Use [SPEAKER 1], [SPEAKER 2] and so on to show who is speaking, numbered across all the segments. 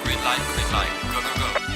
[SPEAKER 1] green light, go, go, go.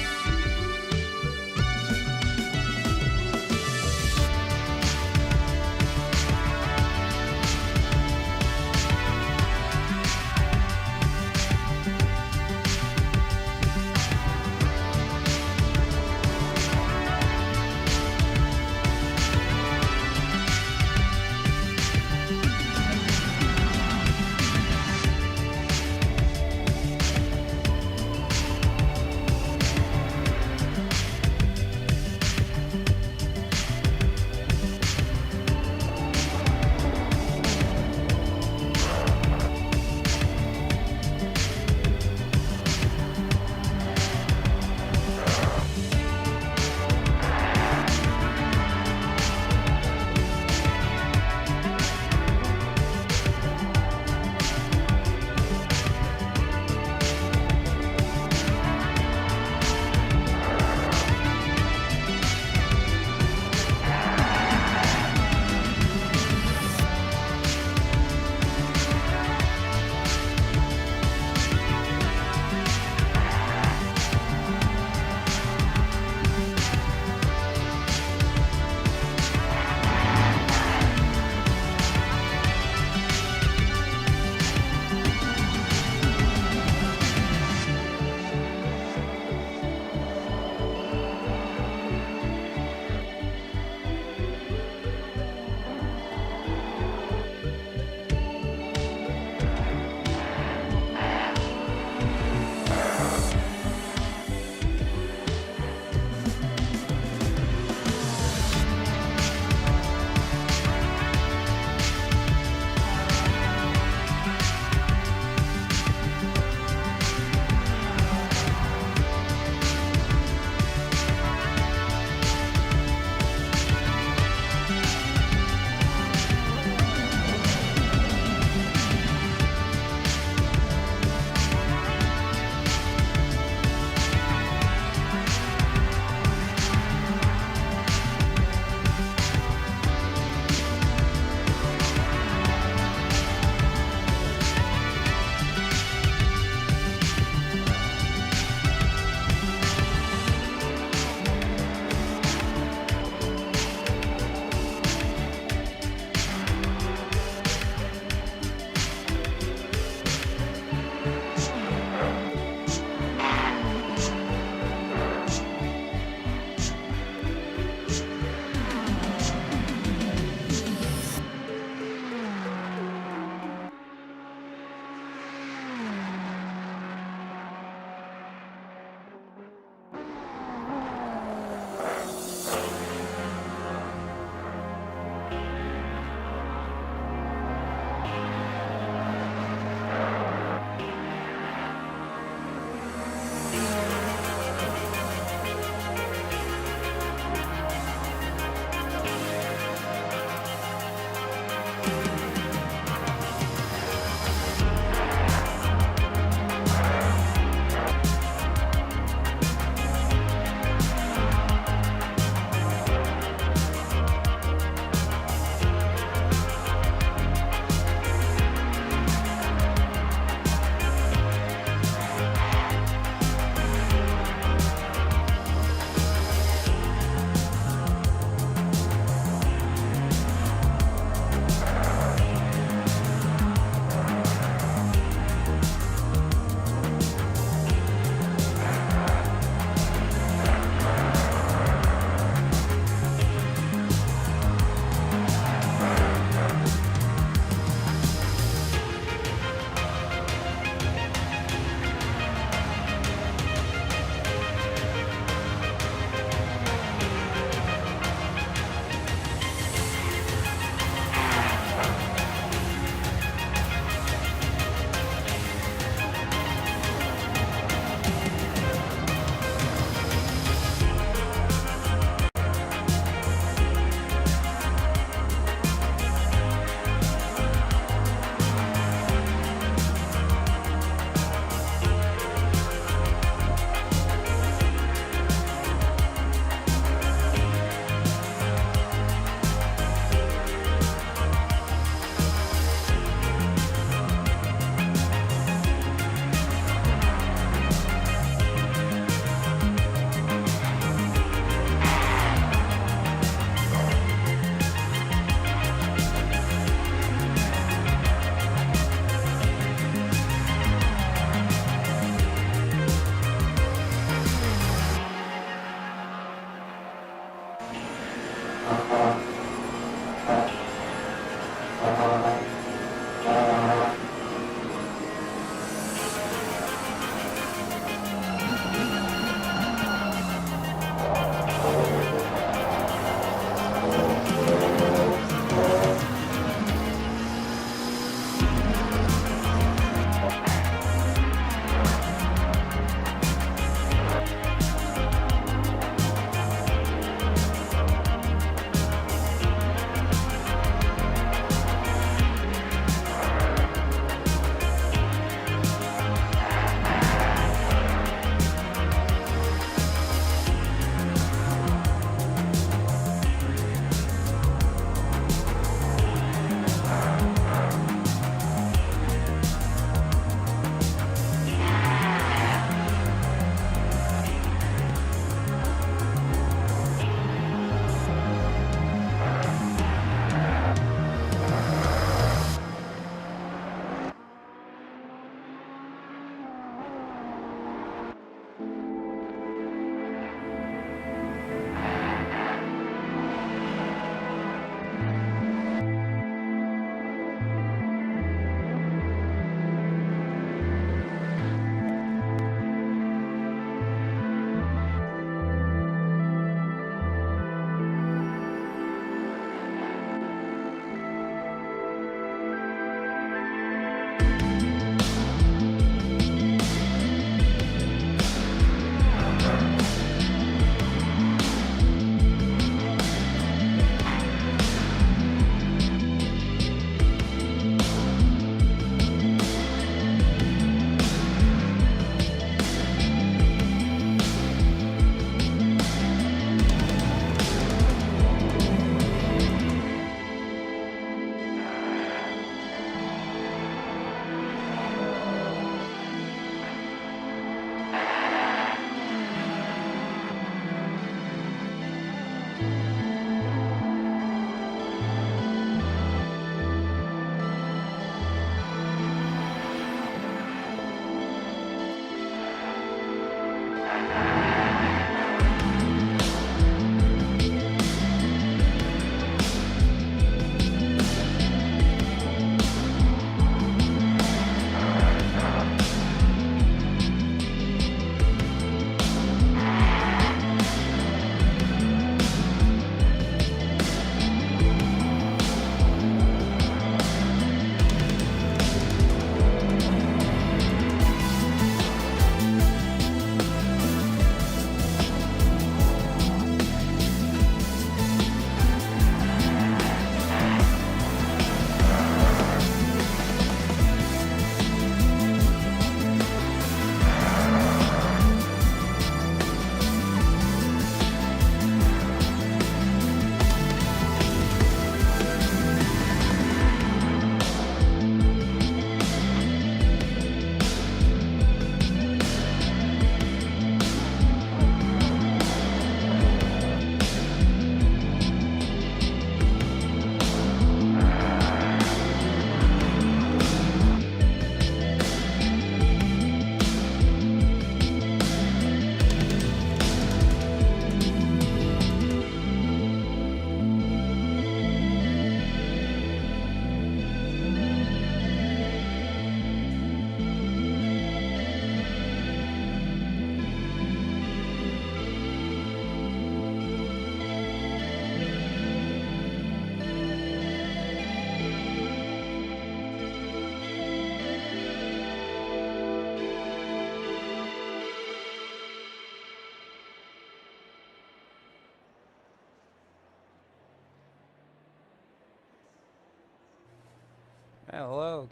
[SPEAKER 2] Hello,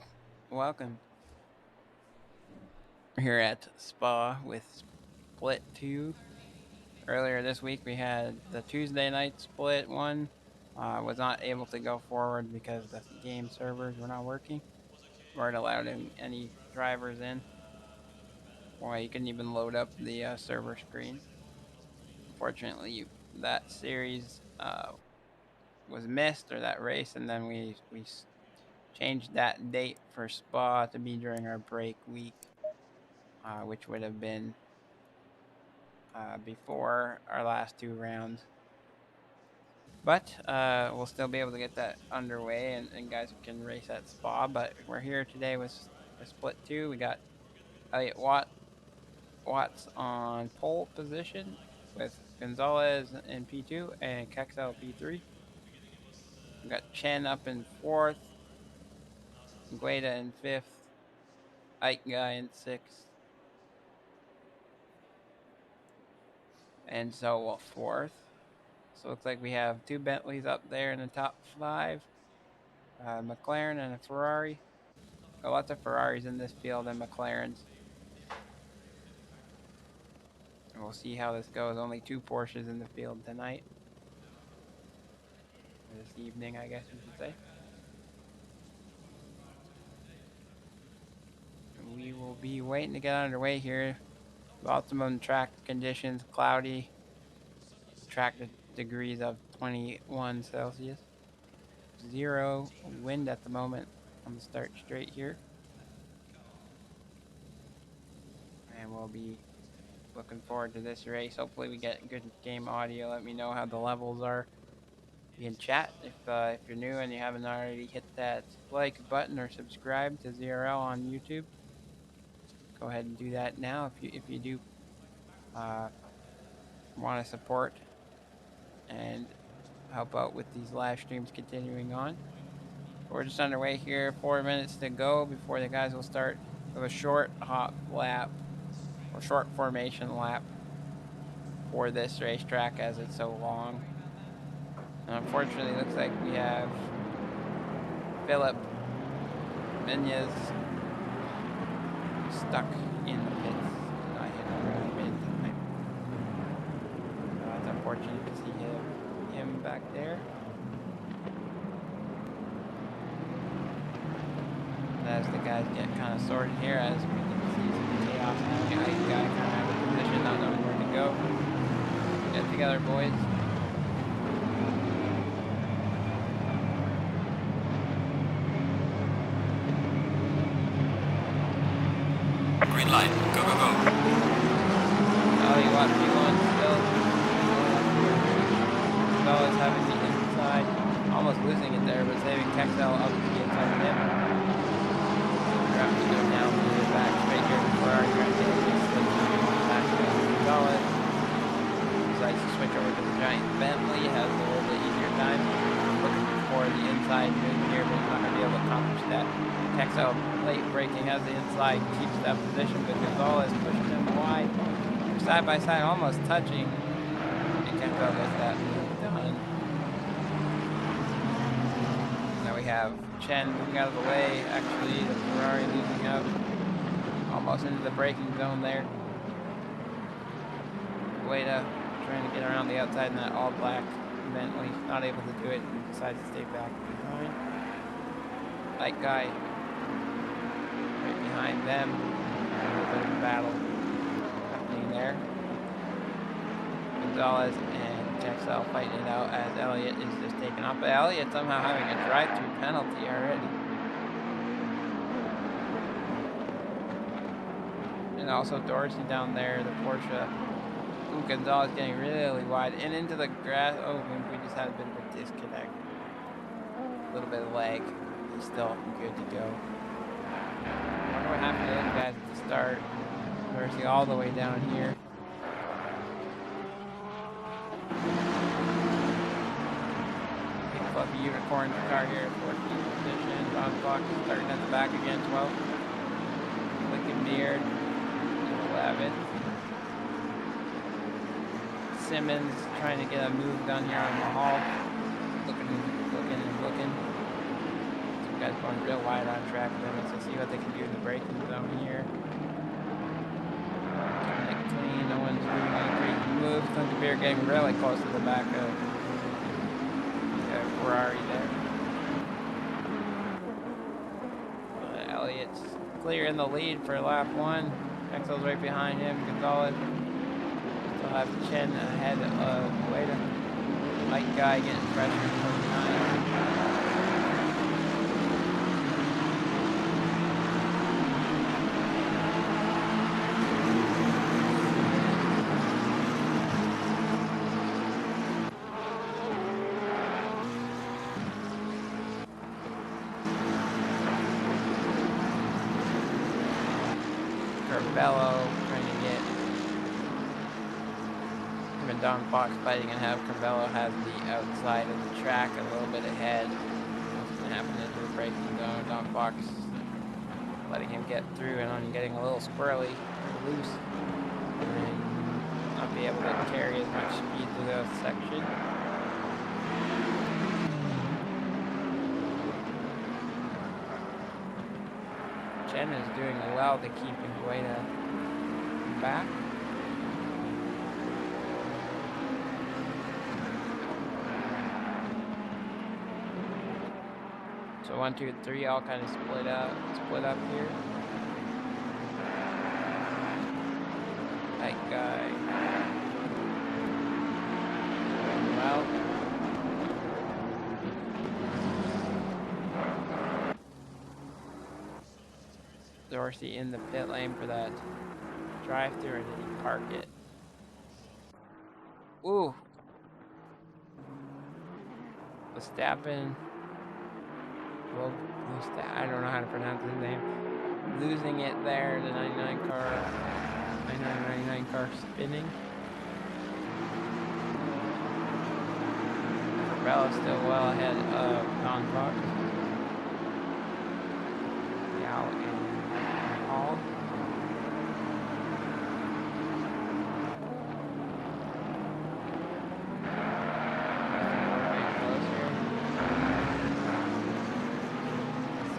[SPEAKER 2] welcome. We're here at Spa with Split 2. Earlier this week we had the Tuesday night Split 1. Was not able to go forward because the game servers were not working. Weren't allowed any drivers in. Well, you couldn't even load up the server screen. Unfortunately, that series was missed, or that race, and then we changed that date for Spa to be during our break week, which would have been before our last two rounds. But we'll still be able to get that underway, and guys can race at Spa. But we're here today with Split 2. We got Elliott Watts on pole position with Gonzalez in P2 and Kexel P3. We got Chen up in fourth, Gueda in fifth, Ike Guy in sixth, and Zoa fourth. So it looks like we have two Bentleys up there in the top five, McLaren and a Ferrari. Got lots of Ferraris in this field and McLarens. And we'll see how this goes. Only two Porsches in the field tonight. Or this evening, I guess you should say. And we will be waiting to get underway here. Optimum track conditions, cloudy. Track degrees of 21 Celsius. 0 wind at the moment on the start straight here. And we'll be looking forward to this race. Hopefully we get good game audio. Let me know how the levels are. You can chat if you're new and you haven't already hit that like button or subscribe to ZRL on YouTube. Go ahead and do that now if you do want to support and help out with these live streams continuing on. We're just underway here. 4 minutes to go before the guys will start with a short hop lap or short formation lap for this racetrack as it's so long. And unfortunately, it looks like we have Philip Menyes stuck in the pits. Not hit already made time. It's unfortunate to see him back there. And as the guys get kind of sorted here, as we can see some chaos happening, the guy kind of out of position, not knowing where to go. Get together, boys.
[SPEAKER 1] Green light. Go, go, go.
[SPEAKER 2] Oh, you want P1 still? Gonzalez having the inside, almost losing it there, but saving Kexel up to the inside of him. We're going to go down to the back straight here before our trying to get back to Gonzalez. Decides to switch over to the giant Bentley, has a little bit easier time. Looking for the inside move here, but he's not going to be able to accomplish that. Kexel late braking has the inside, keeps that position, but Gonzalez pushing him wide. Side by side, almost touching. And Kexel gets that move done. Now we have Chen moving out of the way. Actually, the Ferrari losing out. Almost into the braking zone there. Gueda trying to get around the outside in that all black Bentley. Not able to do it and decides to stay back behind. Light guy right behind them. A little bit of a battle happening there. Gonzalez and Kexel fighting it out as Elliott is just taken off. But Elliott somehow having a drive-through penalty already. And also Dorsey down there, the Porsche. Ooh, Gonzalez getting really wide and into the grass. Oh, we just had a bit of a disconnect. A little bit of lag. He's still good to go. I wonder what happened to those guys at the start. Dorsey all the way down here. Big fluffy unicorn car here, 14th position. Ron Fox starting at the back again, 12th. Lincoln Beard, 11th. Simmons trying to get a move done here on Mahal. Looking. Some guys going still wide on track limits. Let's see what they can do in the braking zone here. Keeping it clean. No one's doing any crazy moves. Country Beer getting really close to the back of Ferrari there. Elliott's clear in the lead for lap 1. Excel's right behind him. Gonzalez. Still have Chen ahead of Guida. Mike Guy getting pressure from behind. Bello trying to get him and Don Fox fighting, and have Carmelo has the outside of the track a little bit ahead. What's going to happen into the braking zone? Don Fox letting him get through and on getting a little squirrely, loose, and not be able to carry as much speed through that section. Chen is doing well to keep Guida back. So 1, 2, 3 all kind of split up here. That guy. Well. Dorsey in the pit lane for that drive-through, or did he park it? Ooh. Verstappen. Well, I don't know how to pronounce his name. Losing it there, the 99 car spinning. Bella's still well ahead of Don Fox. Yao and Hall.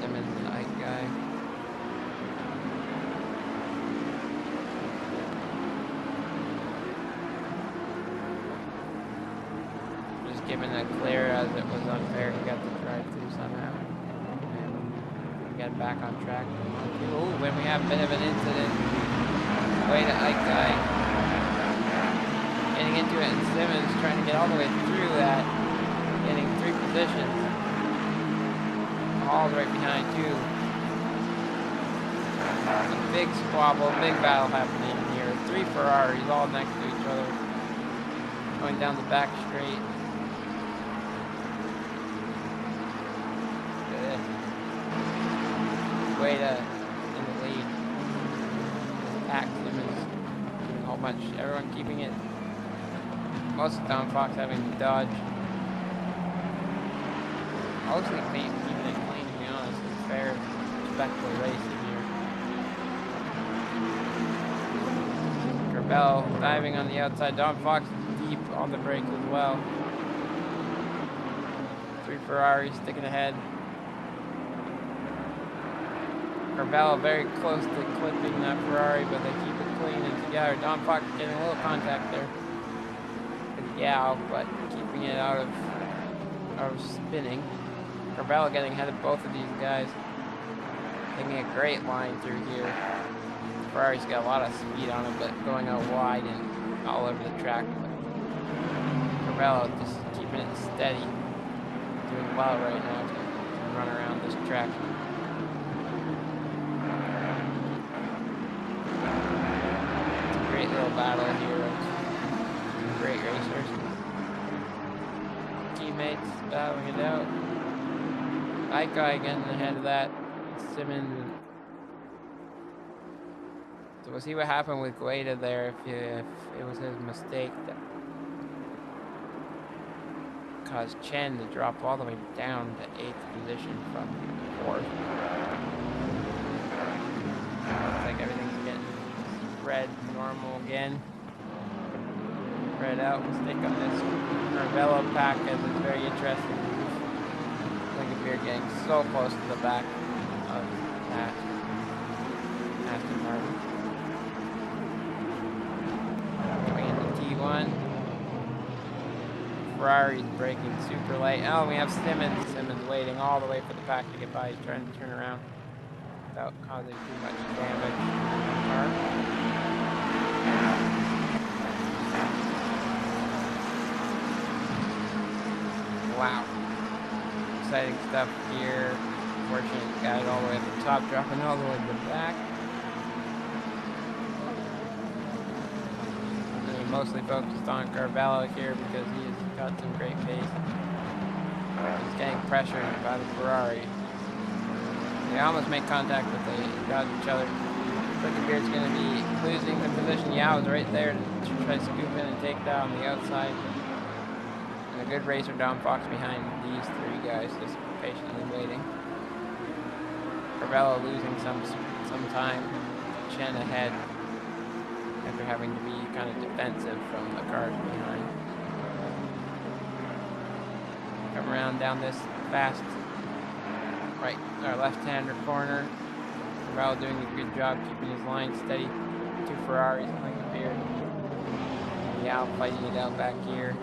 [SPEAKER 2] Simmons, the night guy. Just giving a clear as it was unfair. He got the drive through somehow. Get back on track. Ooh, when we have a bit of an incident. Way to Ike guy. Getting into it, and Simmons trying to get all the way through that. Getting 3 positions. Hall's right behind too. A big squabble, big battle happening here. 3 Ferraris all next to each other. Going down the back straight. Guida in the lead. Pack Simmons doing a whole bunch. Everyone keeping it. Most of Don Fox having to dodge. Mostly keeping it clean, to be honest. It's fair, respectful racing here. Corbell diving on the outside. Don Fox deep on the brake as well. 3 Ferraris sticking ahead. Corbell very close to clipping that Ferrari, but they keep it clean and together. Don Fox getting a little contact there with Yao, but keeping it out of spinning. Corbell getting ahead of both of these guys. Taking a great line through here. Ferrari's got a lot of speed on it, but going out wide and all over the track. Corbell just keeping it steady. Doing well right now to run around this track. Little battle here of great racers. Teammates battling it out. Ike guy getting ahead of that. Simmons. So we'll see what happened with Guida there, if it was his mistake that caused Chen to drop all the way down to 8th position from 4th. Looks like everything's getting spread normal again. Spread out. We'll stick on this Carvello pack as it's very interesting. Look at Beer getting so close to the back. past Aston Martin. Going into T1. Ferrari's braking super light. Oh, we have Simmons. Simmons waiting all the way for the pack to get by. He's trying to turn around without causing too much damage to the car. Wow. Exciting stuff here. Fortunate guys all the way at the top, dropping all the way to the back. Really mostly focused on Carvalho here because he's got some great pace. He's getting pressured by the Ferrari. They almost make contact, but they got each other. Beard's going to be losing the position. Yeah, I was right there to try to scoop in and take down the outside. And a good racer, Dom Fox, behind these three guys, just patiently waiting. Carvalho losing some time. Chen ahead after having to be kind of defensive from the cars behind. Come around down this fast right, our left-hander corner. Carvalho doing a good job keeping his line steady. Two Ferraris playing the beard. Yeah, fighting it out back here.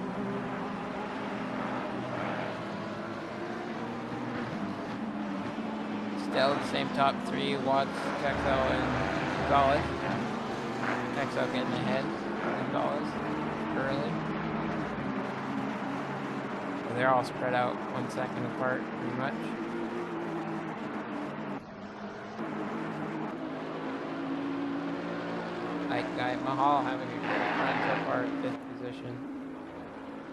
[SPEAKER 2] Still the same top three, Watts, Texel, and Gonzalez. Texel getting ahead of Gonzalez early. So they're all spread out 1 second apart, pretty much. Like guy Mahal having a great run so far at 5th position.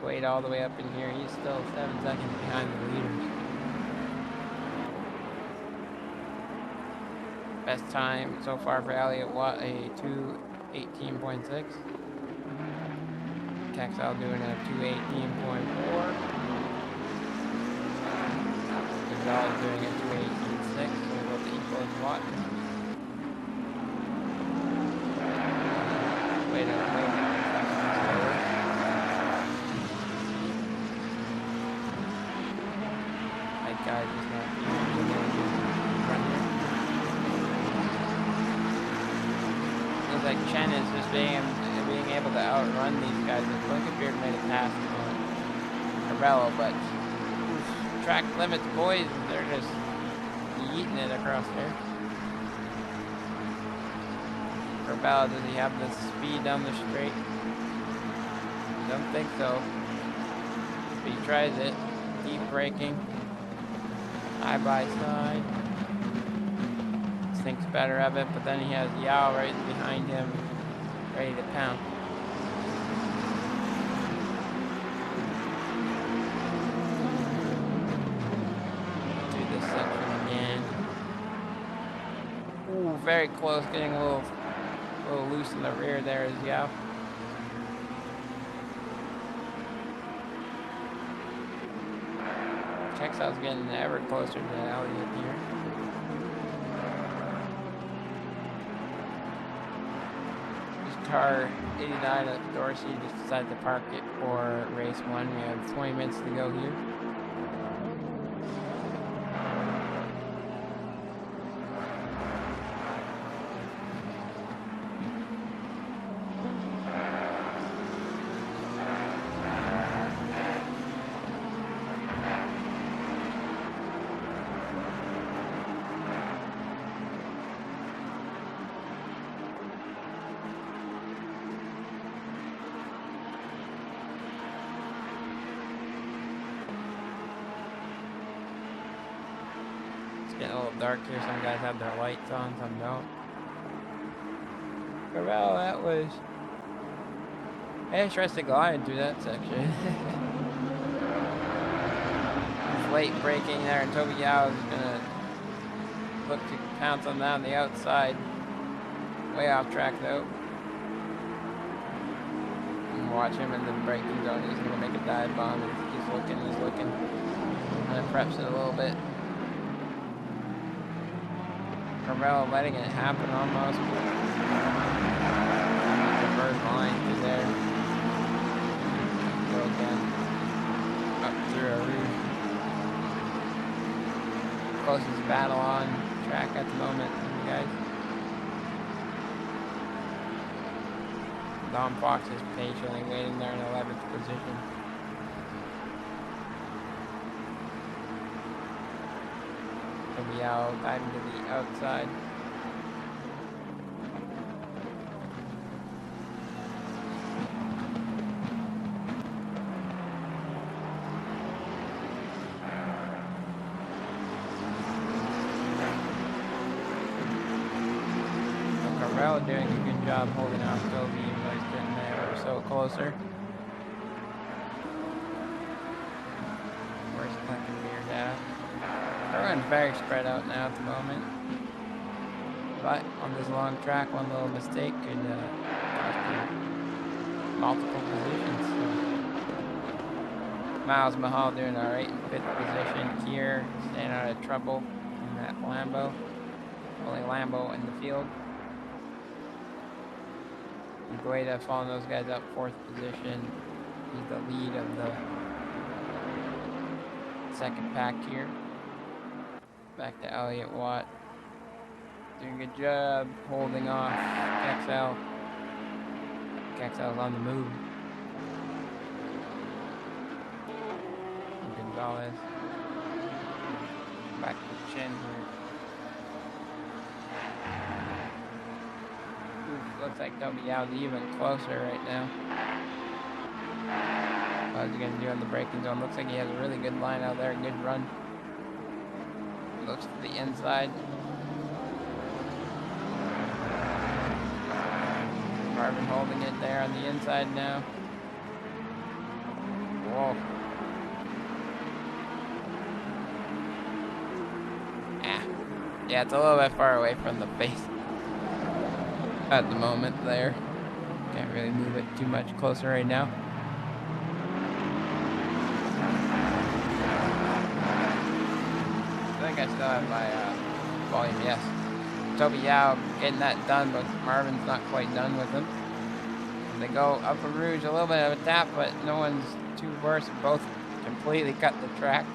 [SPEAKER 2] Wade all the way up in here. He's still 7 seconds behind the leaders. Best time so far for Elliott Watt, a 2:18.6. Texel doing a 2:18.4. Gonzalez doing a 2:18.6. So we'll both equal as Watt. Wait a minute. That guy just not even run here. Looks like Chen is just being able to outrun these guys. Beard made a pass on Carvalho, but track limits, boys. They're just yeeting it across there. Carvalho, does he have the speed down the straight? Don't think so. But he tries it. Deep braking. Side by side. Thinks better of it, but then he has Yao right behind him, ready to pound. Do this section again. Ooh, very close, getting a little loose in the rear there is Yao. Texel's getting ever closer to Elliott here. Car 89 at Dorsey just decided to park it for race 1. We have 20 minutes to go here. Getting a little dark here. Some guys have their lights on, some don't. Carvalho, that was interesting gliding through that section. It's late braking there, and Toby Yao is gonna look to pounce on that on the outside. Way off track though. And watch him in the braking zone. He's gonna make a dive bomb. He's looking, and then preps it a little bit. Carvalho letting it happen almost. Reverse line through there. Go again. Up through a roof. Closest battle on track at the moment, you guys. Dom Fox is patiently waiting there in 11th position. He'll be out, diving to the outside. Doing a good job holding off Toby, even though he's getting there or so closer. Where's Clinton Beard at? Everyone's very spread out now at the moment. But on this long track, one little mistake could cost you multiple positions. So. Miles Mahal doing alright in 5th position here, staying out of trouble in that Lambo. Only Lambo in the field. Gueda following those guys up 4th position. He's the lead of the 2nd pack here. Back to Elliott Watt. Doing a good job holding off Kexel. Kexel's on the move. And Gonzalez. Back to Chen here. Looks like Toby Yao's even closer right now. How's he gonna do on the braking zone? Looks like he has a really good line out there, good run. Looks to the inside. Marvin holding it there on the inside now. Whoa. Yeah, it's a little bit far away from the face. At the moment there. Can't really move it too much closer right now. I think I still have my volume, yes. Toby Yao getting that done, but Marvin's not quite done with him. They go up for Rouge, a little bit of a tap, but no one's too worse. Both completely cut the track.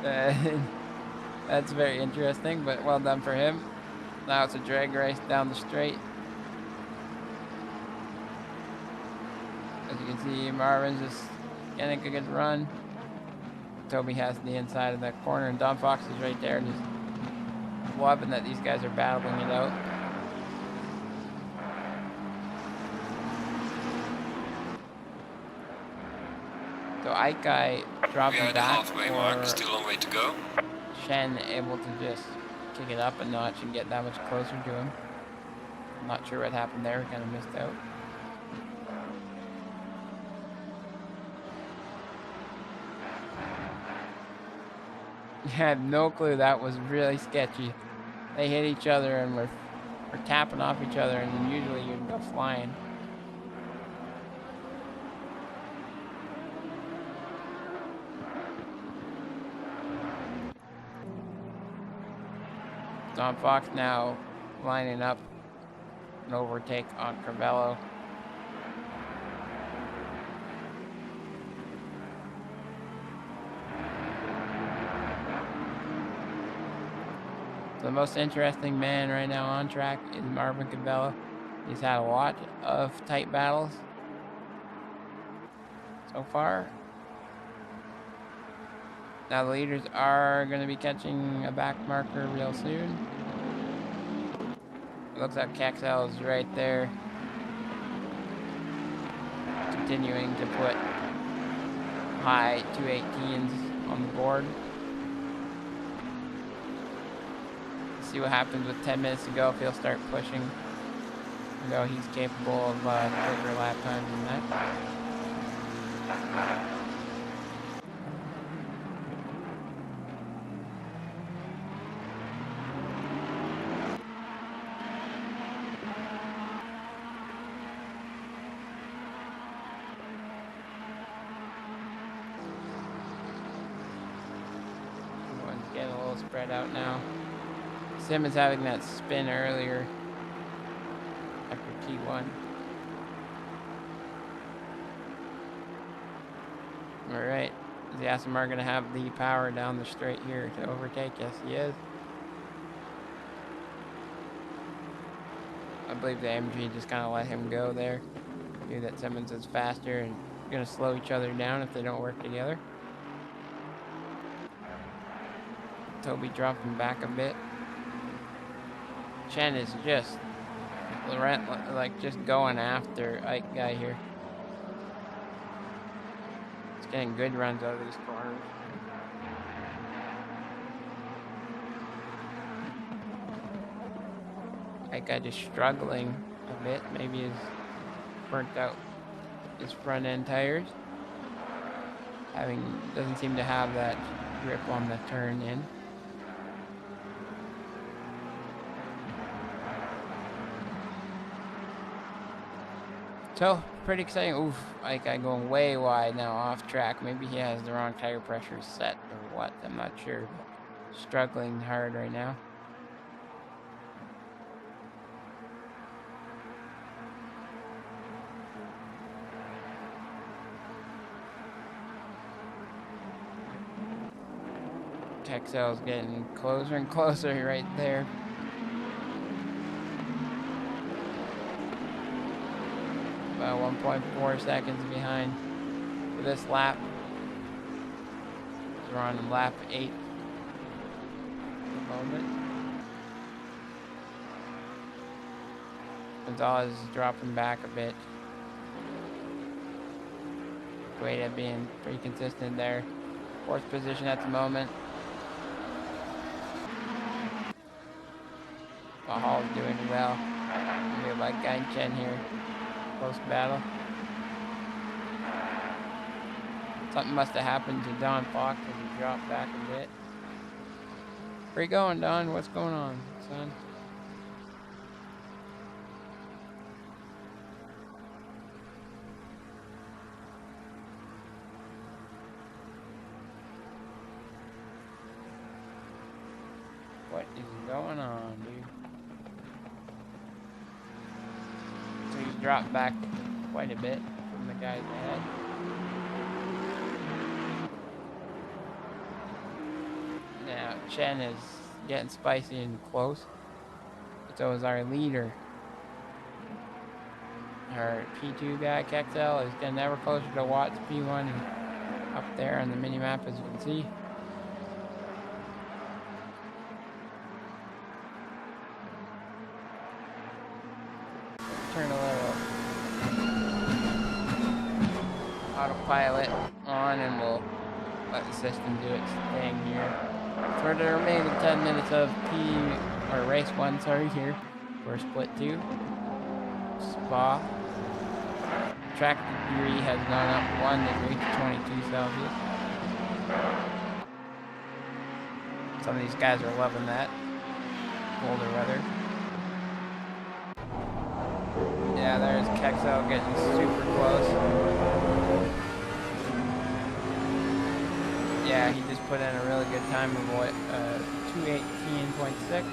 [SPEAKER 2] That's very interesting, but well done for him. Now it's a drag race down the straight. As you can see, Marvin's just getting a good run. Toby has the inside of that corner, and Dom Fox is right there, just loving that these guys are battling it out. So Aikai dropping back
[SPEAKER 1] halfway mark, still a long way to go.
[SPEAKER 2] Shen able to just kick it up a notch and get that much closer to him. I'm not sure what happened there, kind of missed out. I have no clue, that was really sketchy. They hit each other and were tapping off each other, and usually you'd go flying. Don Fox now lining up an overtake on Crivello. The most interesting man right now on track is Marvin Crivello. He's had a lot of tight battles so far. Now the leaders are going to be catching a back marker real soon. It looks like Kexel is right there, continuing to put high 218s on the board. See what happens with 10 minutes to go if he'll start pushing. Though he's capable of quicker lap times than that. Everyone's getting a little spread out now. Simmons having that spin earlier after T1. All right, is the Aston Martin going to have the power down the straight here to overtake? Yes, he is. I believe the AMG just kind of let him go there. Knew that Simmons is faster and going to slow each other down if they don't work together. Toby dropped him back a bit. Chen is just just going after Ike guy here. He's getting good runs out of these corners. Ike guy just struggling a bit. Maybe he's burnt out his front end tires. Doesn't seem to have that grip on the turn in. So, pretty exciting. Oof, Ike guy going way wide now off track. Maybe he has the wrong tire pressure set or what. I'm not sure. But struggling hard right now. Texel's getting closer and closer right there. About 1.4 seconds behind for this lap. We're on lap 8 at the moment. Gonzalez is dropping back a bit. Gueda being pretty consistent there. 4th position at the moment. Hall's doing well. We have like Guy and Chen here. Close battle. Something must have happened to Don Fox as he dropped back a bit. Where you going, Don? What's going on, son? What is going on, dude? So he's dropped back quite a bit from the guys ahead. Now Chen is getting spicy and close. So is our leader. Our P2 guy, Kexel, is getting ever closer to Watts P1 and up there on the mini map, as you can see. Turn a little autopilot on and we'll let the system do its thing here. For the remaining 10 minutes of race 1, here for split 2. Spa. Track degree has gone up 1 degree to 22 Celsius. Some of these guys are loving that colder weather. Yeah, there's Kexel getting super close. Yeah, he just put in a really good time of 2:18.6.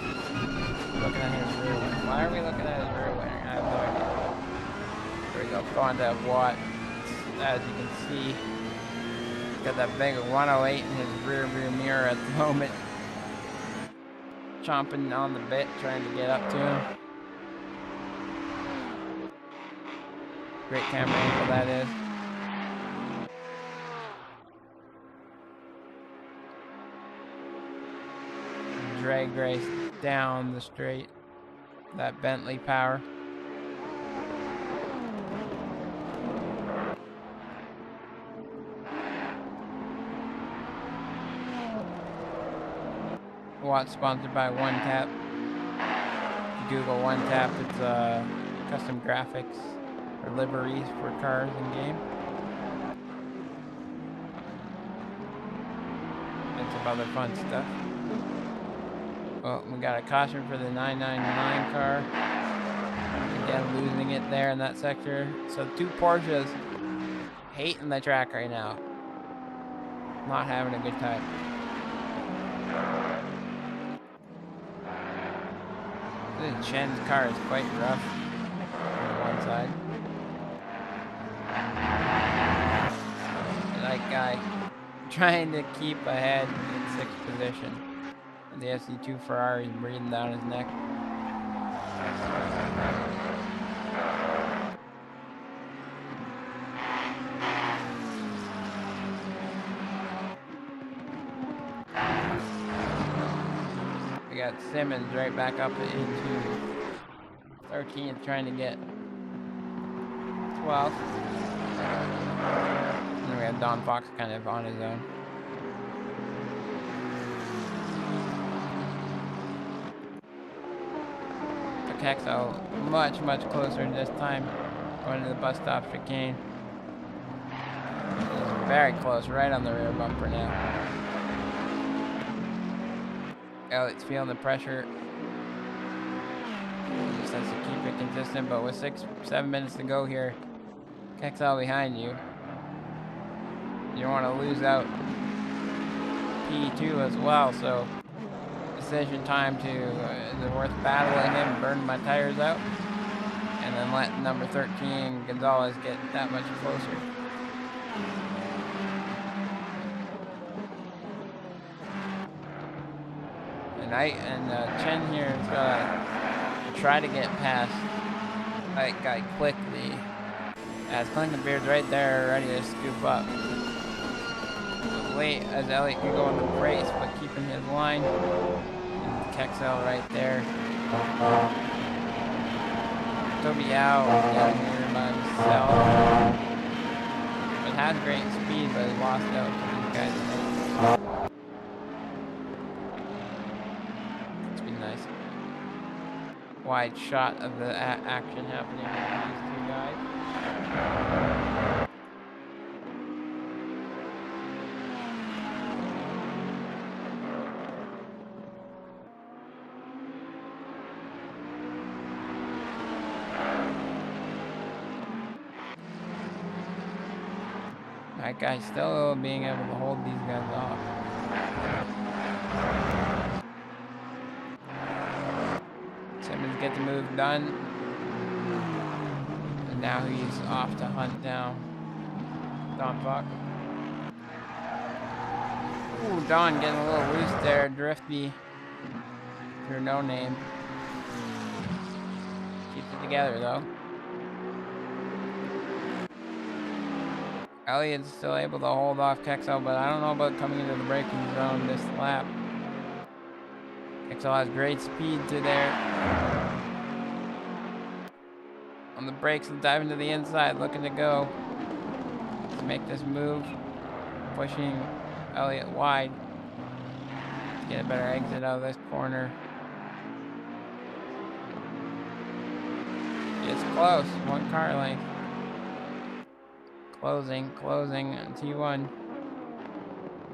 [SPEAKER 2] Looking at his rear winner. Why are we looking at his rear winner? I have no idea. There we go, going to Watt. As you can see, he's got that big 108 in his rear mirror at the moment. Chomping on the bit, trying to get up to him. Great camera angle that is. Drag race down the straight. That Bentley power. Watt sponsored by One Tap. Google One Tap, it's custom graphics or liveries for cars in game. And some other fun stuff. Well, we got a caution for the 999 car. Again, losing it there in that sector. So 2 Porsches hating the track right now. Not having a good time. I think Chen's car is quite rough on one side. That guy trying to keep ahead in 6th position. And the SC2 Ferrari breathing down his neck. We got Simmons right back up into 13th, trying to get 12th. And we have Don Fox kind of on his own. Kexel much closer this time, going to the bus stop chicane. Very close, right on the rear bumper now. Elliott's feeling the pressure. He just has to keep it consistent, but with 7 minutes to go here, Kexel behind you. You don't want to lose out P2 as well, so decision time to, is it worth battling him, burn my tires out, and then let number 13 Gonzalez get that much closer. And Chen here is gonna try to get past that guy quickly, as Klinkenbeard's right there ready to scoop up. Late as Elliott can go on the brace, but keeping his line. Kexel right there. Toby out down here by himself. But had great speed, but he lost out to these guys. It's been nice. Wide shot of the action happening with these two guys. That guy's still being able to hold these guys off. Simmons get the move done. And now he's off to hunt down Don Fox. Ooh, Don getting a little loose there. Drifty through No Name. Keeps it together though. Elliott's still able to hold off Kexel, but I don't know about coming into the braking zone this lap. Kexel has great speed to there. On the brakes, diving to the inside, looking to go. To make this move. Pushing Elliott wide. Get a better exit out of this corner. It's close, 1 car length. Closing on T1.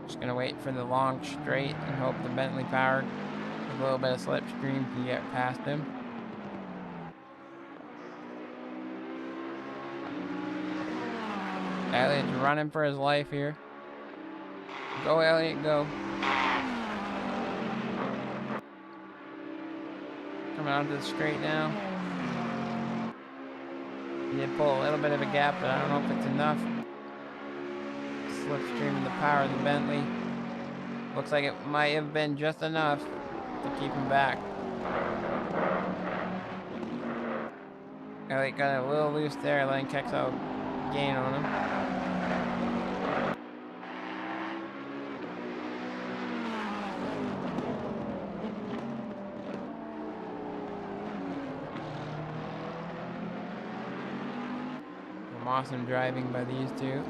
[SPEAKER 2] Just gonna wait for the long straight and hope the Bentley powered with a little bit of slipstream to get past him. Elliott's running for his life here. Go Elliott, go. Coming onto the straight now. He did pull a little bit of a gap, but I don't know if it's enough. Slipstream the power of the Bentley. Looks like it might have been just enough to keep him back. Elliott got a little loose there, letting Kexel gain on him. Awesome driving by these two.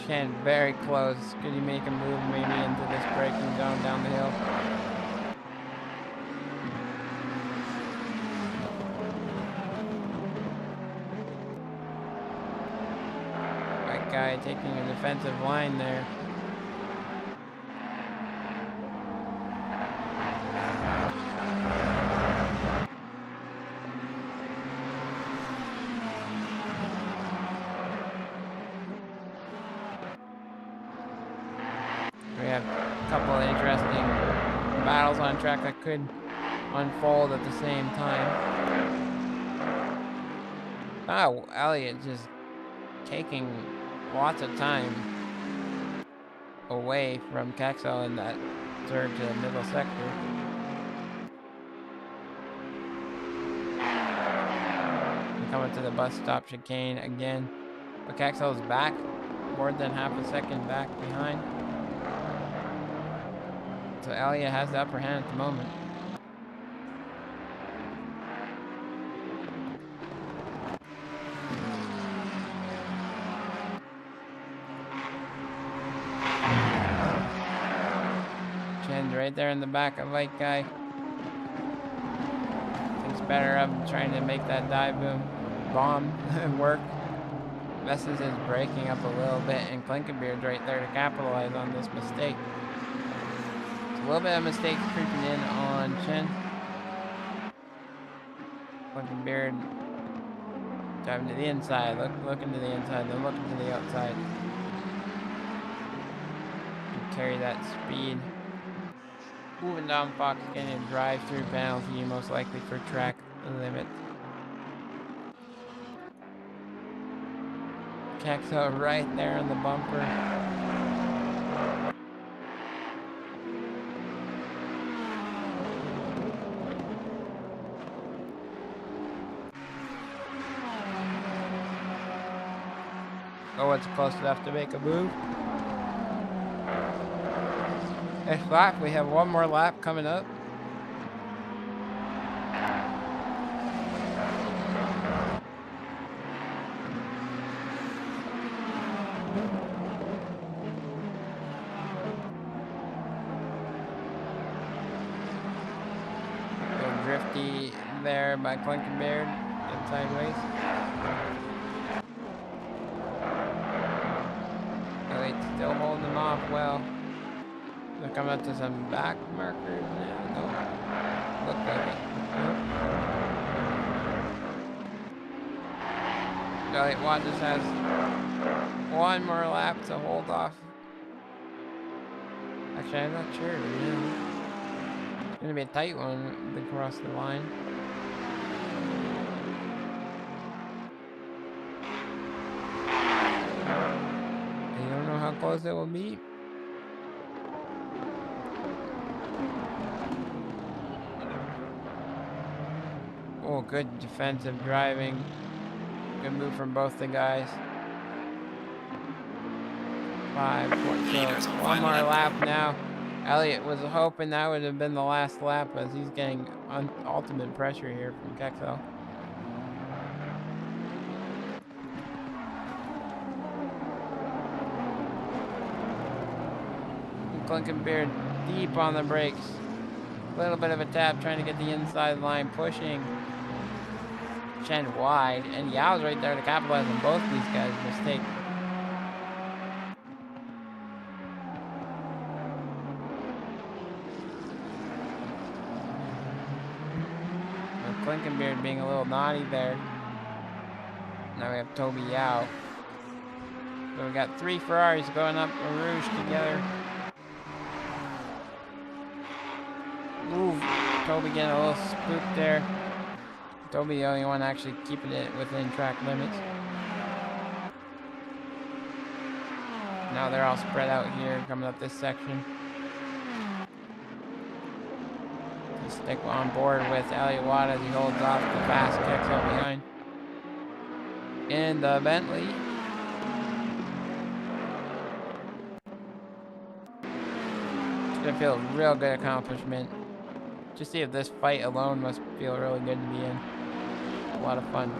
[SPEAKER 2] Chen very close. Could he make a move maybe into this braking zone down the hill? That guy taking a defensive line there. On track that could unfold at the same time. Oh, Elliott just taking lots of time away from Kexel in that third to middle sector. coming to the bus stop chicane again. But Kexel's back, more than half a second back behind. So Elliott has the upper hand at the moment. Chen's right there in the back of Light Guy. Thinks better of him trying to make that dive bomb work. Messes is breaking up a little bit, and Klinkenbeard's right there to capitalize on this mistake. It's a little bit of mistakes creeping in on Chen. Klinkenbeard driving to the inside, looking to the inside, then looking to the outside. And carry that speed. Moving down Fox Canyon, drive-through penalty, most likely for track limit. Kexel right there on the bumper. Oh, it's close enough to make a move. Next lap, we have one more lap coming up. Drifty there by Klinkenbeard, and sideways. Elliott's still holding him off well. They're coming up to some back markers now. No, look like it. Elliott Watt just has one more lap to hold off. Actually, I'm not sure. Yeah. It's gonna be a tight one across the line. You don't know how close it will be. Oh, good defensive driving. Good move from both the guys. 5, 4, so one more lap now. Elliott was hoping that would have been the last lap as he's getting ultimate pressure here from Kexel. Klinkenbeard deep on the brakes. A little bit of a tap trying to get the inside line, pushing Chen wide, and Yao's right there to capitalize on both these guys' mistakes. Klinkenbeard being a little naughty there. Now we have Toby Yao. So we got 3 Ferraris going up a Rouge together. Ooh, Toby getting a little spooked there. Toby the only one actually keeping it within track limits. Now they're all spread out here coming up this section. Stick on board with Elliott Watt as he holds off the fast Kexel behind. In the Bentley. It's gonna feel a real good accomplishment. Just see if this fight alone must feel really good to be in. A lot of fun.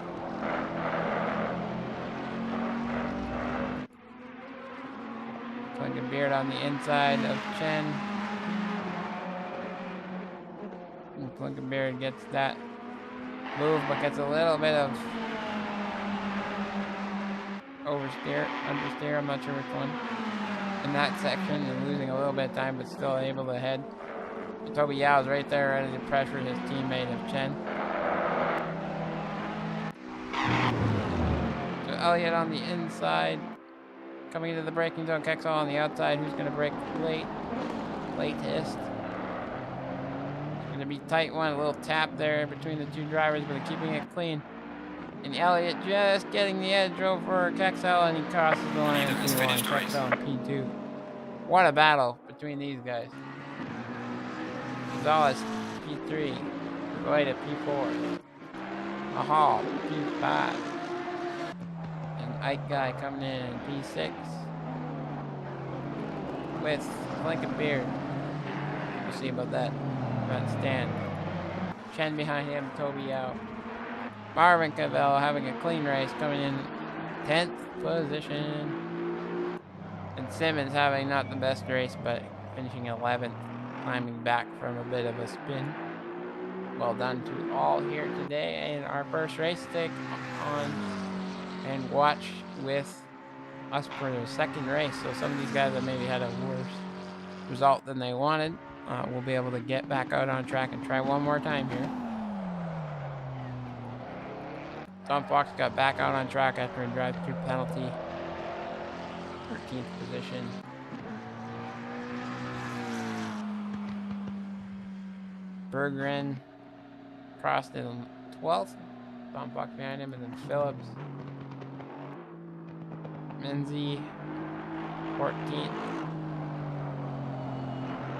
[SPEAKER 2] Klinkenbeard on the inside of Chen. Klinkenbeard gets that move, but gets a little bit of oversteer, understeer, I'm not sure which one. In that section, and losing a little bit of time, but still able to head. Toby Yao's right there, ready to pressure his teammate of Chen. So Elliott on the inside, coming into the braking zone. Kexel on the outside, who's going to brake latest. Gonna be tight one, a little tap there between the 2 drivers, but keeping it clean. And Elliott just getting the edge over Kexel, and he crosses the line in P1, Kexel in P2. What a battle between these guys. Zealous P3, right at P4. Aha, P5. And Ike guy coming in P6 with Blanket Beard. We'll see about that front stand. Chen behind him, Toby out. Marvin Cavell having a clean race, coming in 10th position. And Simmons having not the best race, but finishing 11th, climbing back from a bit of a spin. Well done to all here today in our first race. Stick on and watch with us for the second race. So some of these guys that maybe had a worse result than they wanted, will be able to get back out on track and try one more time here. Tom Fox got back out on track after a drive-through penalty. 13th position. Berggren crossed in 12th. Tom Fox behind him, and then Phillips. Menzie, 14th.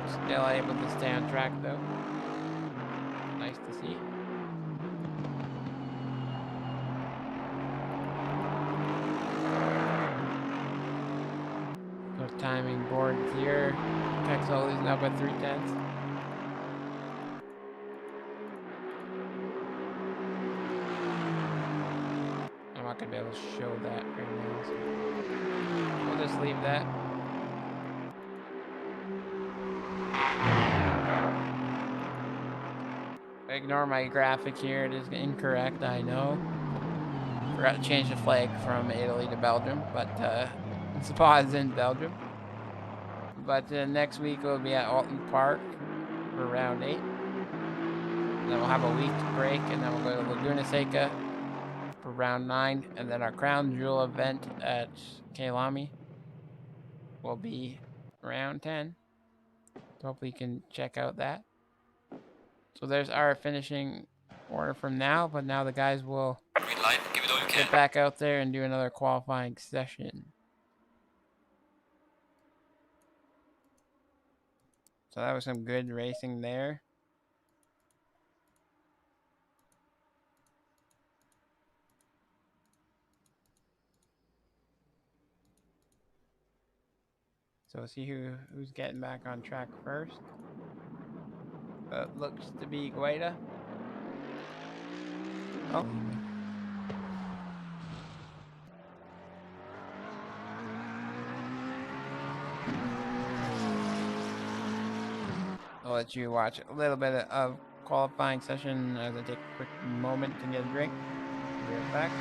[SPEAKER 2] Still able to stay on track though. Nice to see. No timing boards here. Kexol is up at 3/10. I'm not gonna be able to show that right now, so we'll just leave that. Ignore my graphic here, it is incorrect, I know. Forgot to change the flag from Italy to Belgium, but Spa is in Belgium. But next week we'll be at Alton Park for round 8. Then we'll have a week break, and then we'll go to Laguna Seca for round 9, and then our Crown Jewel event at Kailami will be round 10. So hopefully you can check out that. So there's our finishing order from now, but now the guys will
[SPEAKER 1] Green light, give it all you can.
[SPEAKER 2] get back out there and do another qualifying session. So that was some good racing there. So we'll see who's getting back on track first. Looks to be Guaida. Oh. I'll let you watch a little bit of qualifying session as I take a quick moment to get a drink. Be right back.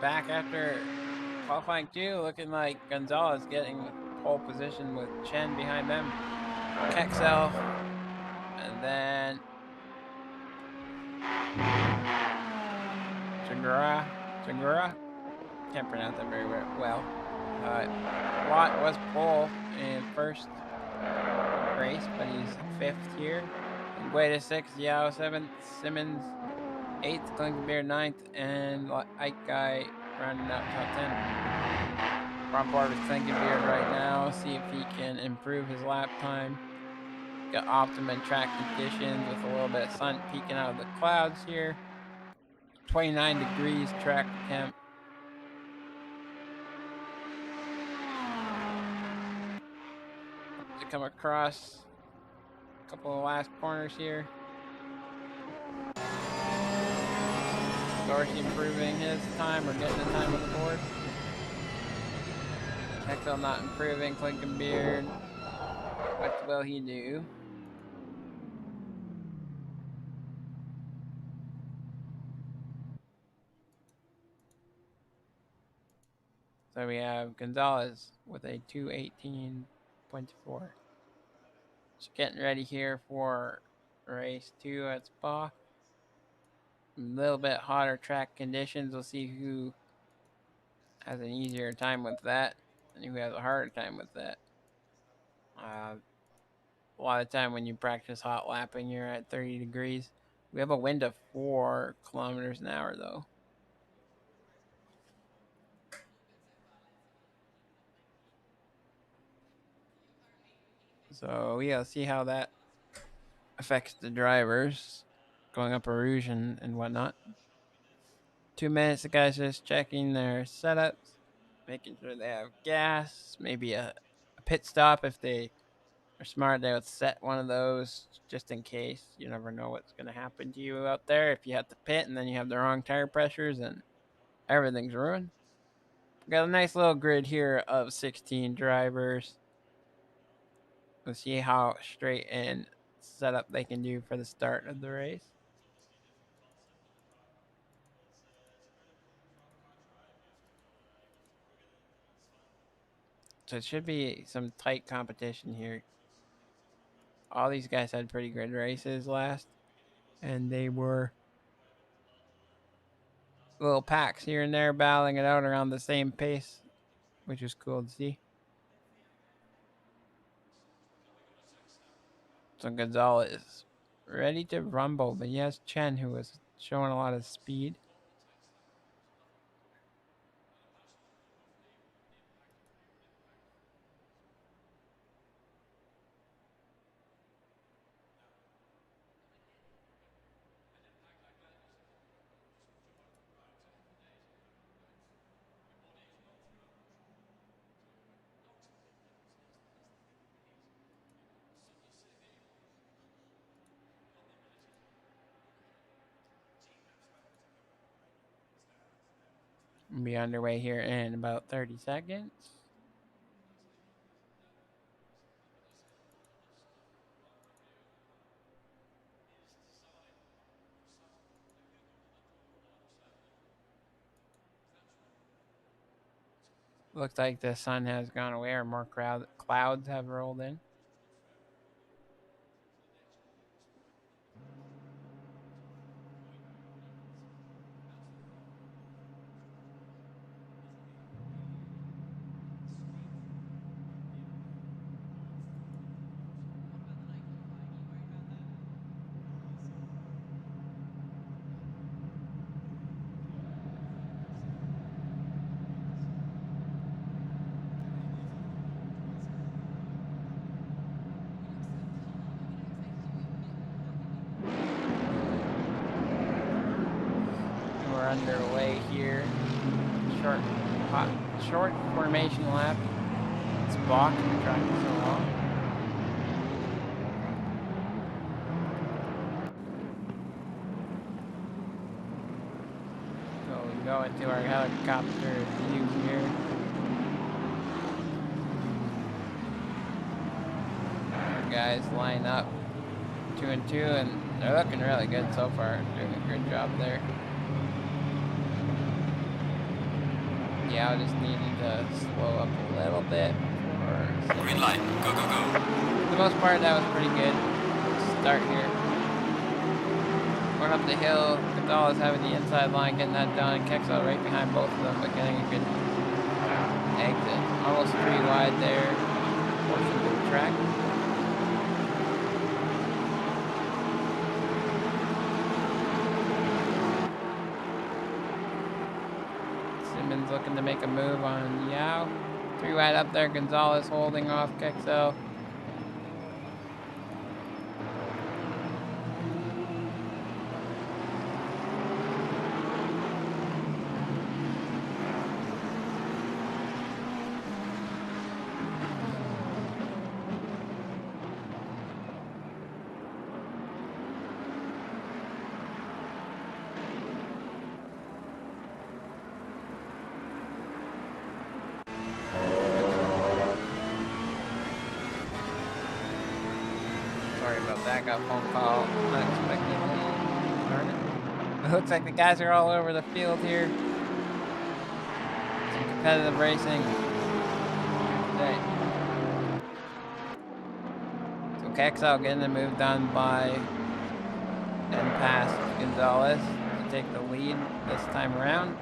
[SPEAKER 2] back after qualifying 2, looking like Gonzalez getting pole position with Chen behind them. Kexel, and then Segura. Can't pronounce that very well. Watt was pole in first race, but he's 5th here. Gueda 6th, Yao 7th, Simmons 8th, Klinkenbeer 9th, and Ike Guy rounding out top 10. We're on board with Klinkenbeer right now, see if he can improve his lap time. Got optimum track conditions with a little bit of sun peeking out of the clouds here. 29 degrees track temp. To come across a couple of last corners here. Dorsey improving his time or getting the time on the board. Hexel not improving. Klinkenbeard. What will he do? So we have Gonzalez with a 218.4. So getting ready here for race 2 at Spa. A little bit hotter track conditions. We'll see who has an easier time with that and who has a harder time with that. A lot of time when you practice hot lapping, you're at 30 degrees. We have a wind of 4 kilometers an hour though. So we gotta see how that affects the drivers going up a rouge and whatnot. 2 minutes, the guys just checking their setups, making sure they have gas, maybe a pit stop. If they are smart, they would set one of those just in case. You never know what's going to happen to you out there. If you have to pit and then you have the wrong tire pressures and everything's ruined. We got a nice little grid here of 16 drivers. We'll see how straight and setup they can do for the start of the race. So it should be some tight competition here. All these guys had pretty good races last, and they were little packs here and there battling it out around the same pace, which is cool to see. So Gonzalez ready to rumble, but he has Chen, who is showing a lot of speed. We'll be underway here in about 30 seconds. Looks like the sun has gone away, or more clouds have rolled in. We're underway here. Short formation lap. It's blocked. The track is so long. So we go into our helicopter view here. Our guys line up 2 and 2, and they're looking really good so far. Doing a good job there. Yeah, I just needed to slow up a little bit.
[SPEAKER 1] Green light. Go, go, go.
[SPEAKER 2] For the most part, that was pretty good. Start here. Going up the hill. Gonzalez having the inside line, getting that done. Kexel right behind both of them, but getting a good exit. Almost 3 wide there. Portion of the track. Simmons looking to make a move on Yao. 3 wide up there. Gonzalez holding off Kexel. Sorry about that, got a phone call unexpectedly. It looks like the guys are all over the field here. Some competitive racing today. So Kexel getting the move done by and past Gonzalez to take the lead this time around.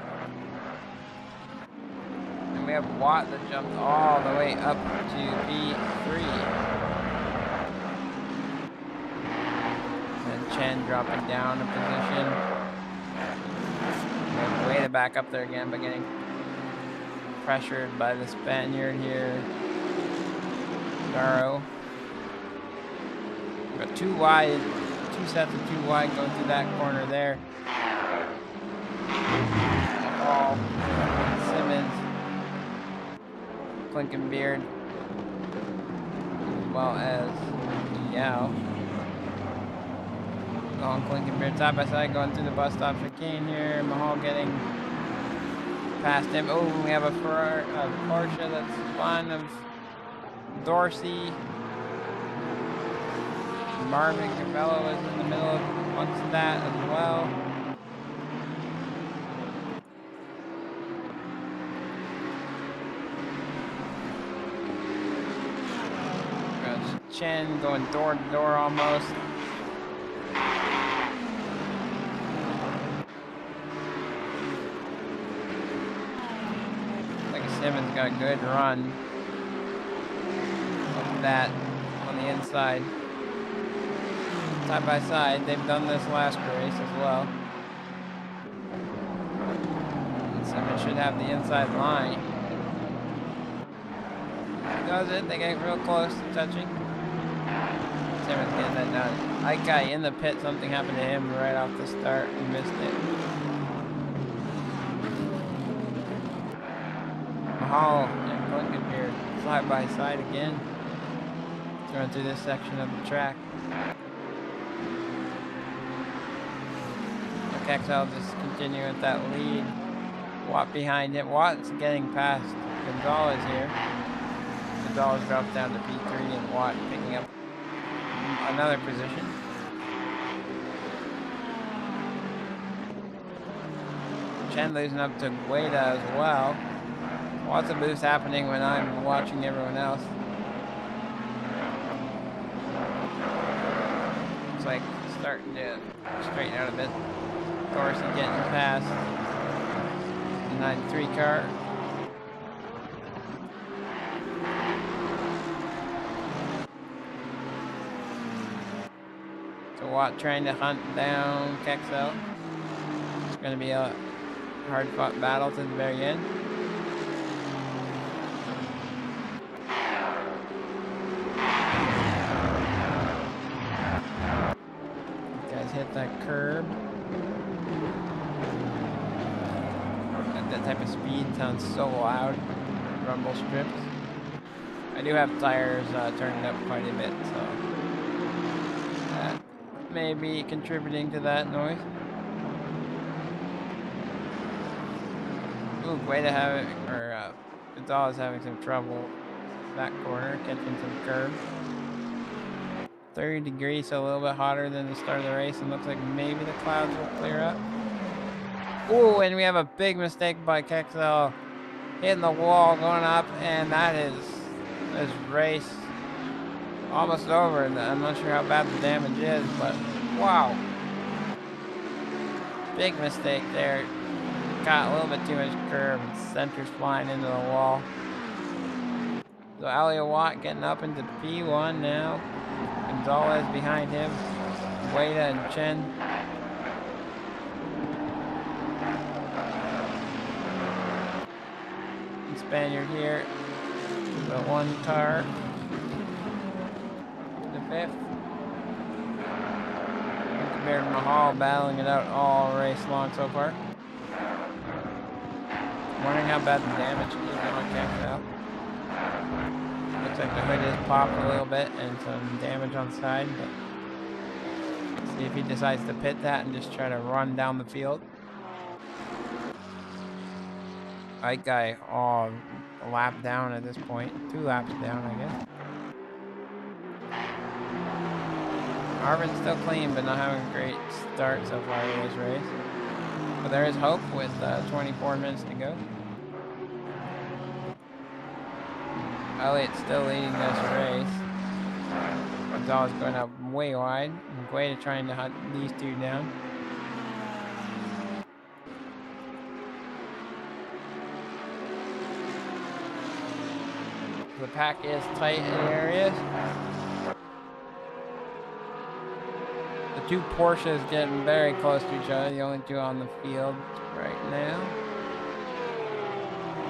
[SPEAKER 2] And we have Watt that jumped all the way up to P3. Chen dropping down a position. Way to back up there again, but getting pressured by the Spaniard here. Garo. Got 2 wide, 2 sets of 2 wide going through that corner there. All Simmons, Clinkenbeard, as well as Yao. Long Clinkenbeard side by side going through the bus stop chicane here. Mahal getting past him. Oh, we have a Porsche that's fun of Dorsey. Marvin Cabello is in the middle of amongst that as well. Chen going door to door almost. Simmons got a good run of that on the inside. Side by side, they've done this last race as well. And Simmons should have the inside line. Does it? They get real close to touching. Simmons getting that done. That guy in the pit, something happened to him right off the start. He missed it. Mahal and Clinkenbeard side by side again. Going through this section of the track. Kexel just continuing with that lead. Watt behind him. Watt's getting past Gonzalez here. Gonzalez drops down to P3 and Watt picking up another position. Chen losing up to Gueda as well. Lots of moves happening when I'm watching everyone else. Looks like starting to straighten out a bit. Dorsey getting past the 93 car. So Watt trying to hunt down Kexel. It's going to be a hard-fought battle to the very end. Hit that curb. At that type of speed sounds so loud. Rumble strips. I do have tires turning up quite a bit, so that may be contributing to that noise. Ooh, way to have it, or Gonzalez having some trouble that corner, catching some curb. 30 degrees, so a little bit hotter than the start of the race, and looks like maybe the clouds will clear up. Ooh, and we have a big mistake by Kexel. hitting the wall, going up, and that is this race almost over. And I'm not sure how bad the damage is, but wow. Big mistake there. Got a little bit too much curve and center's flying into the wall. So Elliot Watt getting up into P1 now. Gonzalez behind him. Wada and Chen. And Spaniard here. The one car. The fifth. Compared to Mahal battling it out all race long so far. Wondering how bad the damage is on Caxel. Looks like the hood is popped a little bit and some damage on the side, but see if he decides to pit that and just try to run down the field. Right guy, oh, a lap down at this point. 2 laps down, I guess. Marvin's still clean, but not having a great start so far in this race. But there is hope with 24 minutes to go. Elliot's still leading this race. Gonzalez going up way wide. Gueda trying to hunt these two down. The pack is tight in areas. The 2 Porsches getting very close to each other. The only 2 on the field right now.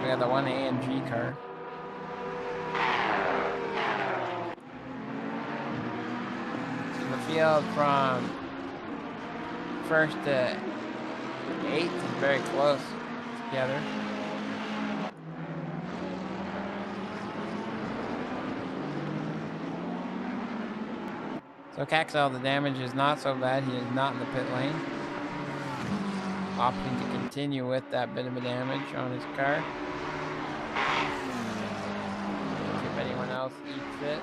[SPEAKER 2] We got the 1 AMG car. So the field from 1st to 8th is very close together. So Caxel, the damage is not so bad. He is not in the pit lane. Opting to continue with that bit of a damage on his car. See if anyone else eats it.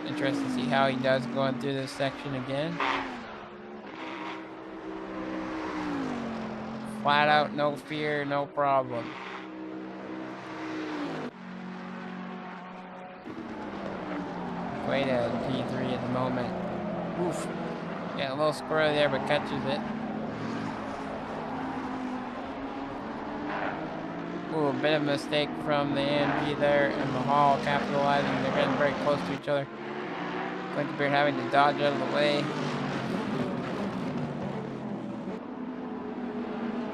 [SPEAKER 2] Interested to see how he does going through this section again. Flat out, no fear, no problem. Gueda in P3 at the moment. Oof. Yeah, a little squirrel there, but catches it. Ooh, a bit of a mistake from the AMG there, and Mahal capitalizing. They're getting very close to each other. Blinkenbeard having to dodge out of the way.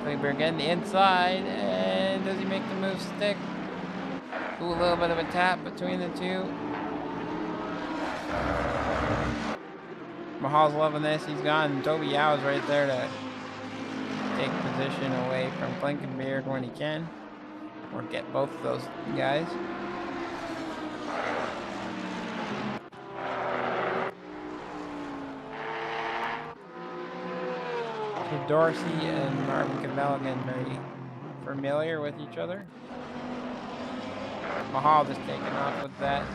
[SPEAKER 2] Blinkenbeard getting the inside, and does he make the move stick? Ooh, a little bit of a tap between the 2. Mahal's loving this. He's gone. Toby Yao is right there to take position away from Blinkenbeard when he can, or get both of those guys. So Dorsey and Marvin Cavell again very familiar with each other. Mahal just taking off with that.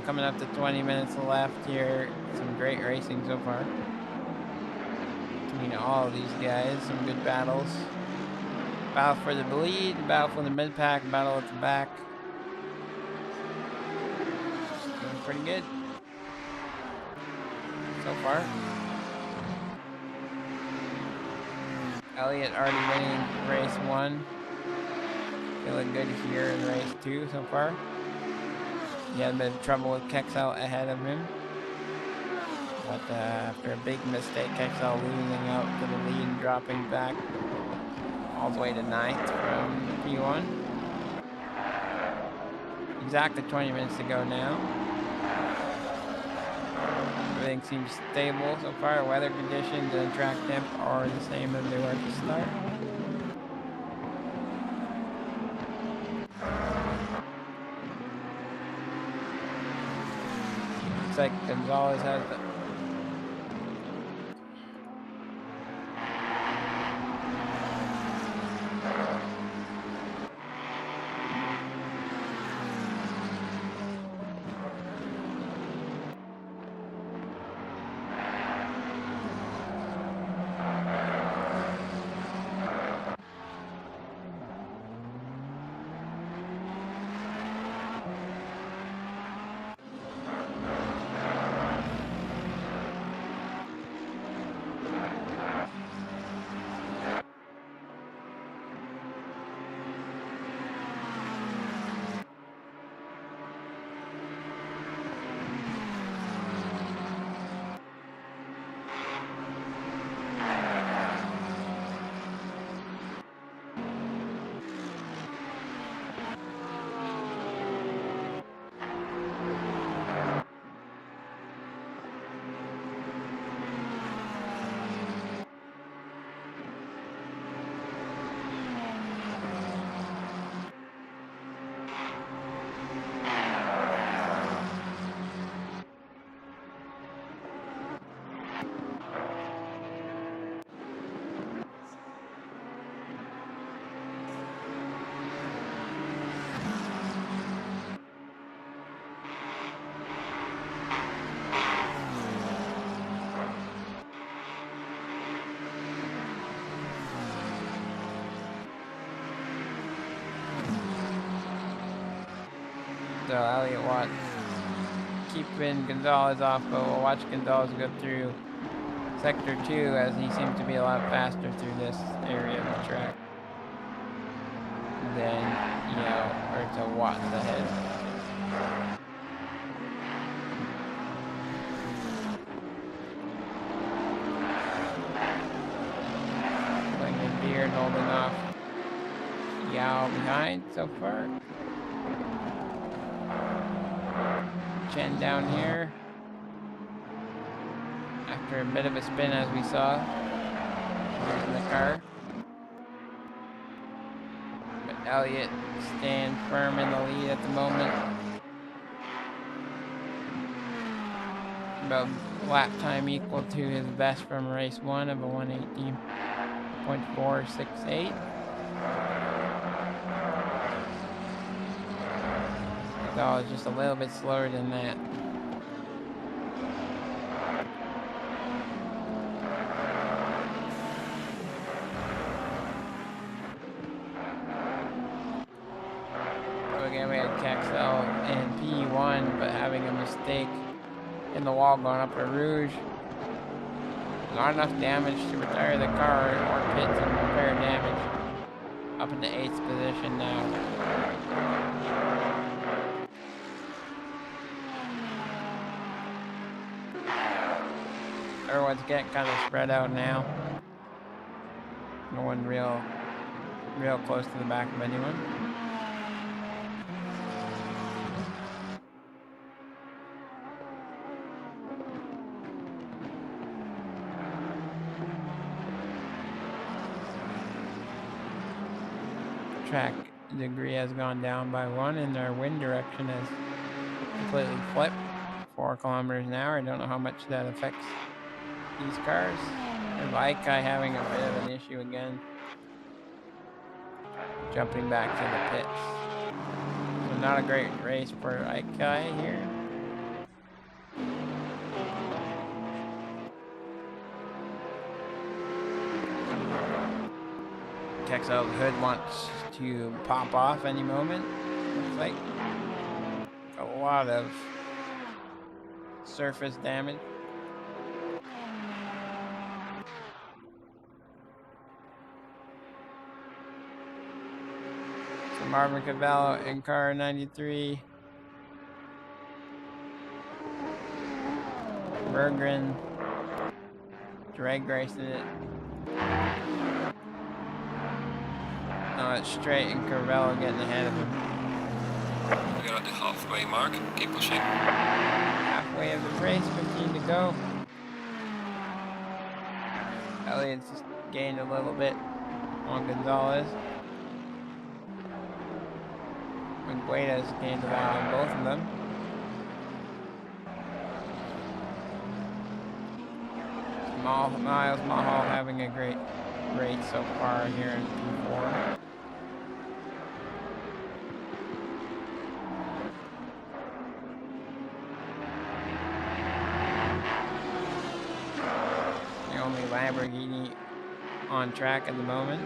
[SPEAKER 2] Coming up to 20 minutes left here. Some great racing so far between all of these guys. Some good battles. Battle for the lead, battle for the mid-pack, battle at the back. Doing pretty good so far. Elliott already winning race 1. Feeling good here in race 2 so far. He had a bit of trouble with Kexel ahead of him. But after a big mistake, Kexel losing out to the lead and dropping back all the way to 9th from P1. Exactly 20 minutes to go now. Everything seems stable so far. Weather conditions and track temp are the same as they were at the start. Looks like Gonzalez has the So Elliott Watt keeping Gonzalez off, but we'll watch Gonzalez go through Sector 2 as he seems to be a lot faster through this area of the track than, or to Watts ahead. Playing Beard holding off Yao behind so far. Chen down here after a bit of a spin, as we saw in the car. But Elliott staying firm in the lead at the moment. About lap time equal to his best from race 1 of a 118.468. Gonzalez just a little bit slower than that. So again, we had Caxel in P1, but having a mistake in the wall going up a Rouge. Not enough damage to retire the car or pits and repair damage. Up in the 8th position now. Everyone's getting kind of spread out now. No one real close to the back of anyone. Track degree has gone down by 1 and their wind direction has completely flipped. 4 kilometers an hour. I don't know how much that affects these cars. And Aikai having a bit of an issue again. Jumping back to the pits. So not a great race for Aikai here. Kexel's hood wants to pop off any moment. Looks like a lot of surface damage. So Marvin Cavallo in car 93. Berggren drag racing it. No, it's straight and Carvello getting ahead of him.
[SPEAKER 1] We are at the halfway mark. Keep pushing.
[SPEAKER 2] Halfway of the race, 15 to go. Elliott's just gained a little bit on Gonzalez. Gueda's gained a lot on both of them. Miles Mahal having a great race so far here in P4. The only Lamborghini on track at the moment.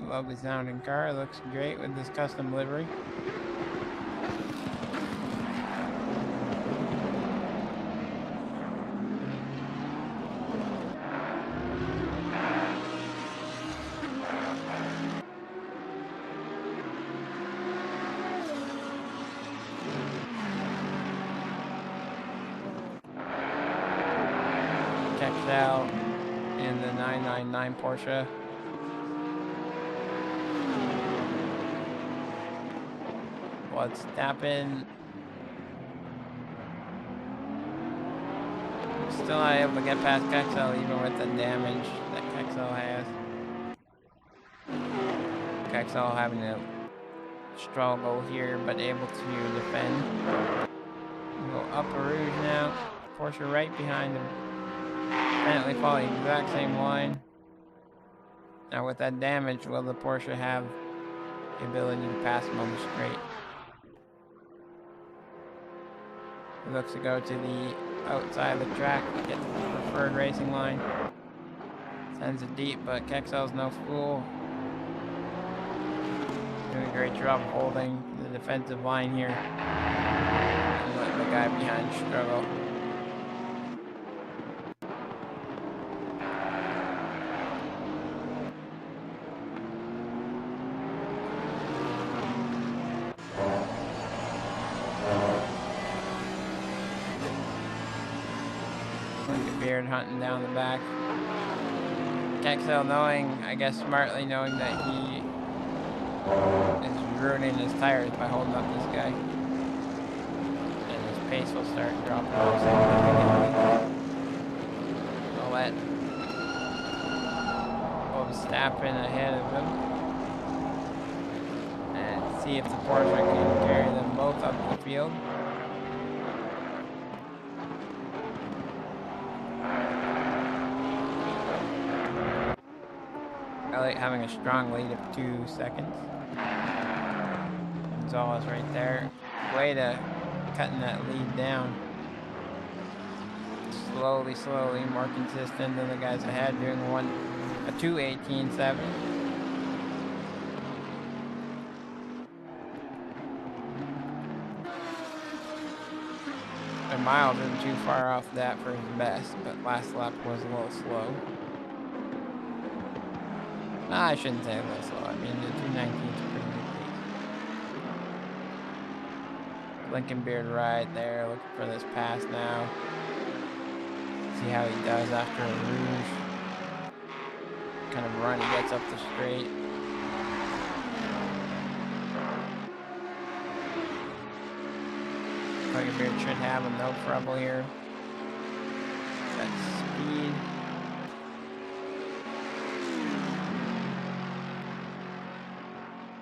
[SPEAKER 2] Lovely sounding car, looks great with this custom livery. Checked out in the 999 Porsche. Verstappen still not able to get past Kexel even with the damage that Kexel has. Kexel having to struggle here but able to defend. We'll go up a Rouge now. Porsche right behind him. Apparently following the exact same line. Now with that damage, will the Porsche have the ability to pass him on the straight? He looks to go to the outside of the track, get the preferred racing line. Sends it deep, but Kexel's no fool. Doing a great job holding the defensive line here. And letting the guy behind struggle. Beard hunting down the back. Kexel knowing, I guess smartly knowing that he is ruining his tires by holding up this guy. And his pace will start dropping off significantly. I'll let Verstappen ahead of him. And see if the Porsche can carry them both up the field. Elliott having a strong lead of 2 seconds. Gonzalez right there. Gueda cutting that lead down. Slowly, more consistent than the guys ahead, doing a 2:18.7. And Miles isn't too far off that for his best, but last lap was a little slow. I shouldn't say a little slow. I mean, the 2:19 is a pretty good pace. Lincoln Beard right there, looking for this pass now. See how he does after a Rouge. Kind of run he gets up the straight. Lincoln Beard should have him, no trouble here. Got speed.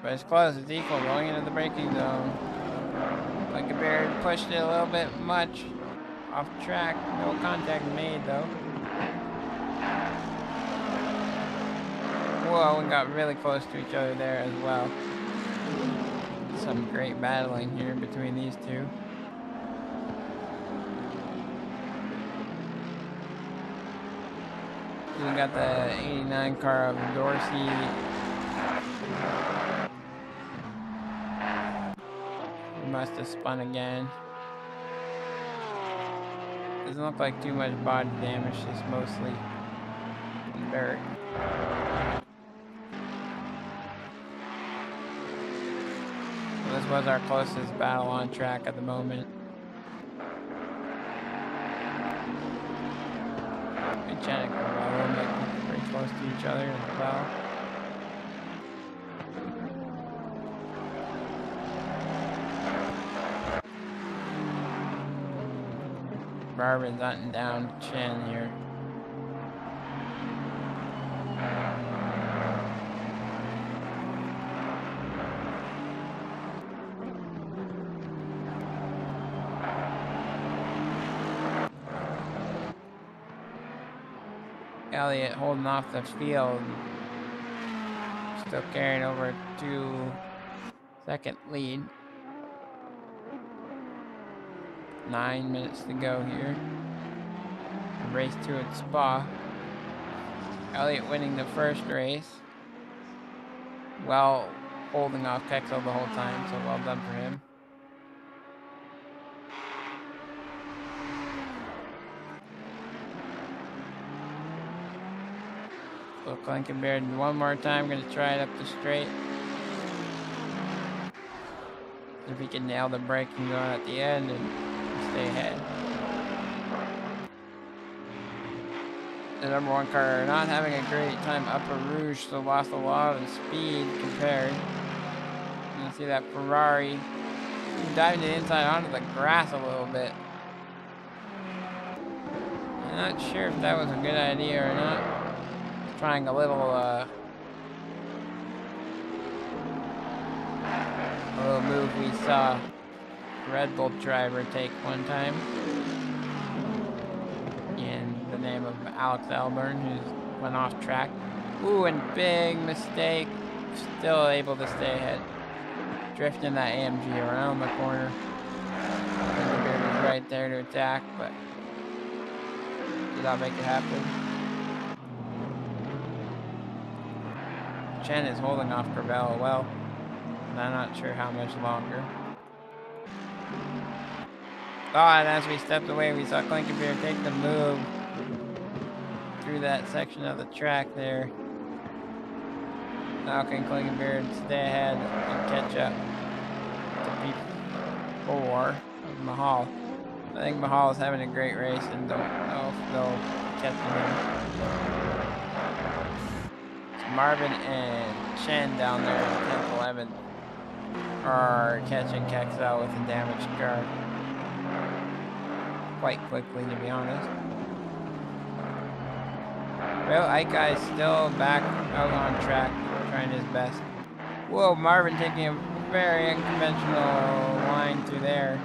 [SPEAKER 2] But it's close, it's equal, going into the braking zone. Lincoln Beard pushed it a little bit much. Off track, no contact made though. Whoa, we got really close to each other there as well. Some great battling here between these two. We got the 89 car of Dorsey. Must have spun again. Doesn't look like too much body damage, just mostly dirt. This was our closest battle on track at the moment. Chen and Corvallo might be pretty close to each other as well. Marvin's hunting down Chen here. Elliott holding off the field. Still carrying over 2-second lead. 9 minutes to go here. Race 2 at Spa. Elliott winning the first race. Well, holding off Kexel the whole time, so well done for him. So Klinkenbeard one more time, gonna try it up the straight. If he can nail the braking going at the end and stay ahead. The number 1 car not having a great time up a Rouge, so lost a lot of speed compared. You can see that Ferrari diving to the inside onto the grass a little bit. I'm not sure if that was a good idea or not. Trying a little move we saw Red Bull driver take one time in the name of Alex Elburn, who went off track. Ooh, and big mistake. Still able to stay ahead. Drifting that AMG around the corner. The beard was right there to attack, but did not make it happen. Chen is holding off Corvallo well, and I'm not sure how much longer. Oh, and as we stepped away, we saw Klinkenbeard take the move through that section of the track there. Now can Klinkenbeard stay ahead and catch up to P4 of Mahal. I think Mahal is having a great race and don't know if they'll catch him. Marvin and Chen down there in 10th, 11th are catching Kexel with a damaged car quite quickly, to be honest. Well, Ike is still back out on track, trying his best. Whoa, Marvin taking a very unconventional line through there.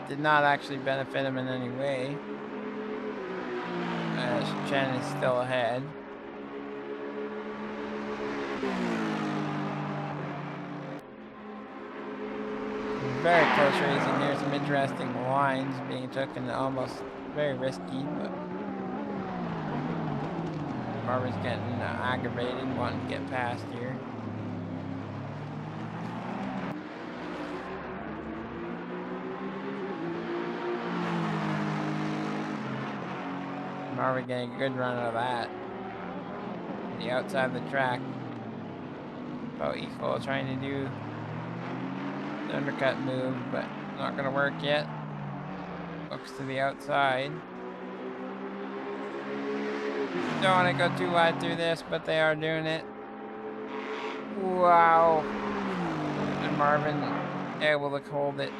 [SPEAKER 2] Did not actually benefit him in any way, as Chen is still ahead. Very close racing here. Some interesting lines being taken, almost very risky, but Marvin's getting aggravated, wanting to get past here. Marvin getting a good run out of that. The outside of the track. About equal, trying to do the undercut move, but not going to work yet. Looks to the outside. Don't want to go too wide through this, but they are doing it. Wow. And Marvin able to hold it.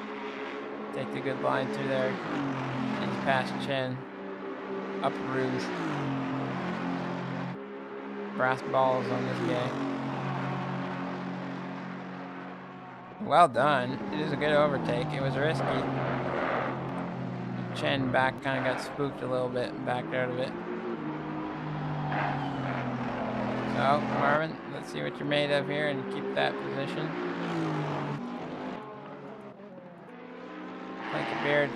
[SPEAKER 2] Take the good line through there. He's past Chen. Up Rouge. Brass balls on this game. Well done. It is a good overtake. It was risky. Chen back kind of got spooked a little bit and backed out of it. So, Marvin, let's see what you're made of here and keep that position. Klinkenbeard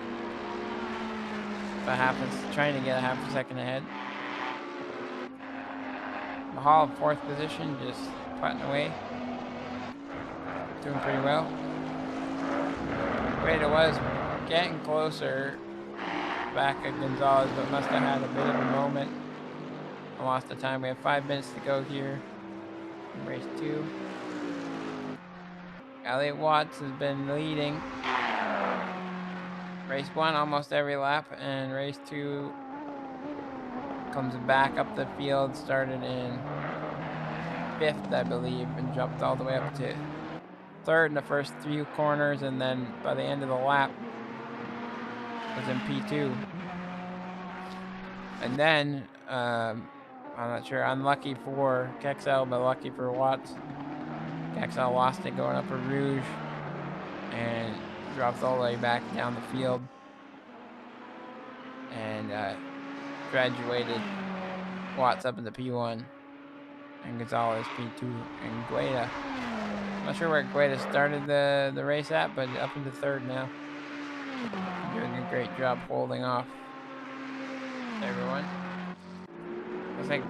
[SPEAKER 2] trying to get a half a second ahead. Mahal in 4th position, just putting away. Doing pretty well. Wait, it was getting closer back at Gonzalez, but must have had a bit of a moment. I lost the time. We have 5 minutes to go here in race 2. Elliott Watts has been leading race 1 almost every lap, and race 2 comes back up the field, started in 5th, I believe, and jumped all the way up to 3rd in the first few corners, and then by the end of the lap was in P2. And then, I'm not sure, unlucky for Kexel, but lucky for Watts. Kexel lost it going up a Rouge and dropped all the way back down the field and graduated Watts up into P1 and Gonzalez P2 and Gueda. I'm not sure where Gueda started the race at, but up into 3rd now. Doing a great job holding off everyone. Looks like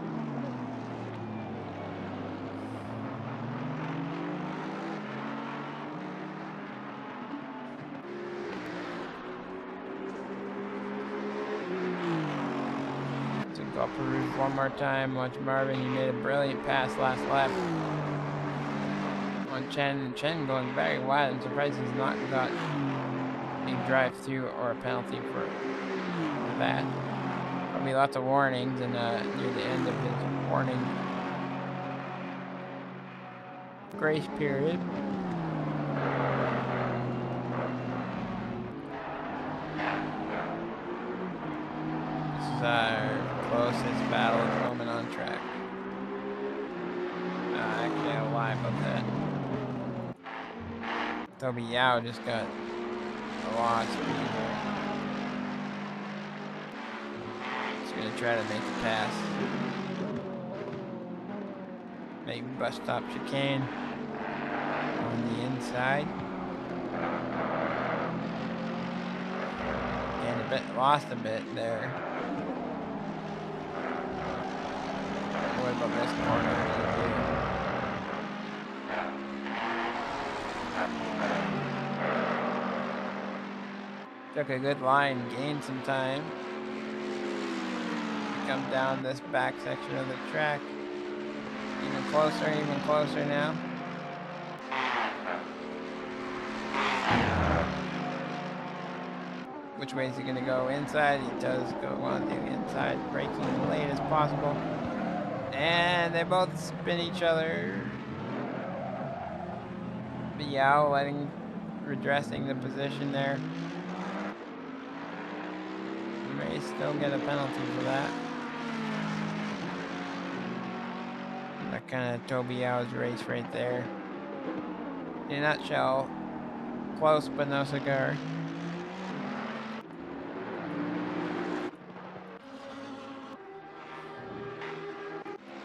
[SPEAKER 2] to go up the roof one more time. Watch Marvin. He made a brilliant pass last lap on Chen. Chen going very wide. I'm surprised he's not got a drive-through or a penalty for that. Probably lots of warnings, and near the end of his warning grace period. This is our closest battle at the moment on track. Actually, I lie about that. Toby Yao just got a lot of speed. He's gonna try to make the pass. Maybe bus stop chicane on the inside. And lost a bit there. What about this corner? Took a good line, gained some time. Come down this back section of the track. Even closer now. Which way is he gonna go? Inside. He does go on the inside, braking late as possible. And they both spin each other. Yao redressing the position there. May still get a penalty for that. That kind of Toby Yao's race right there. In a nutshell, close but no cigar.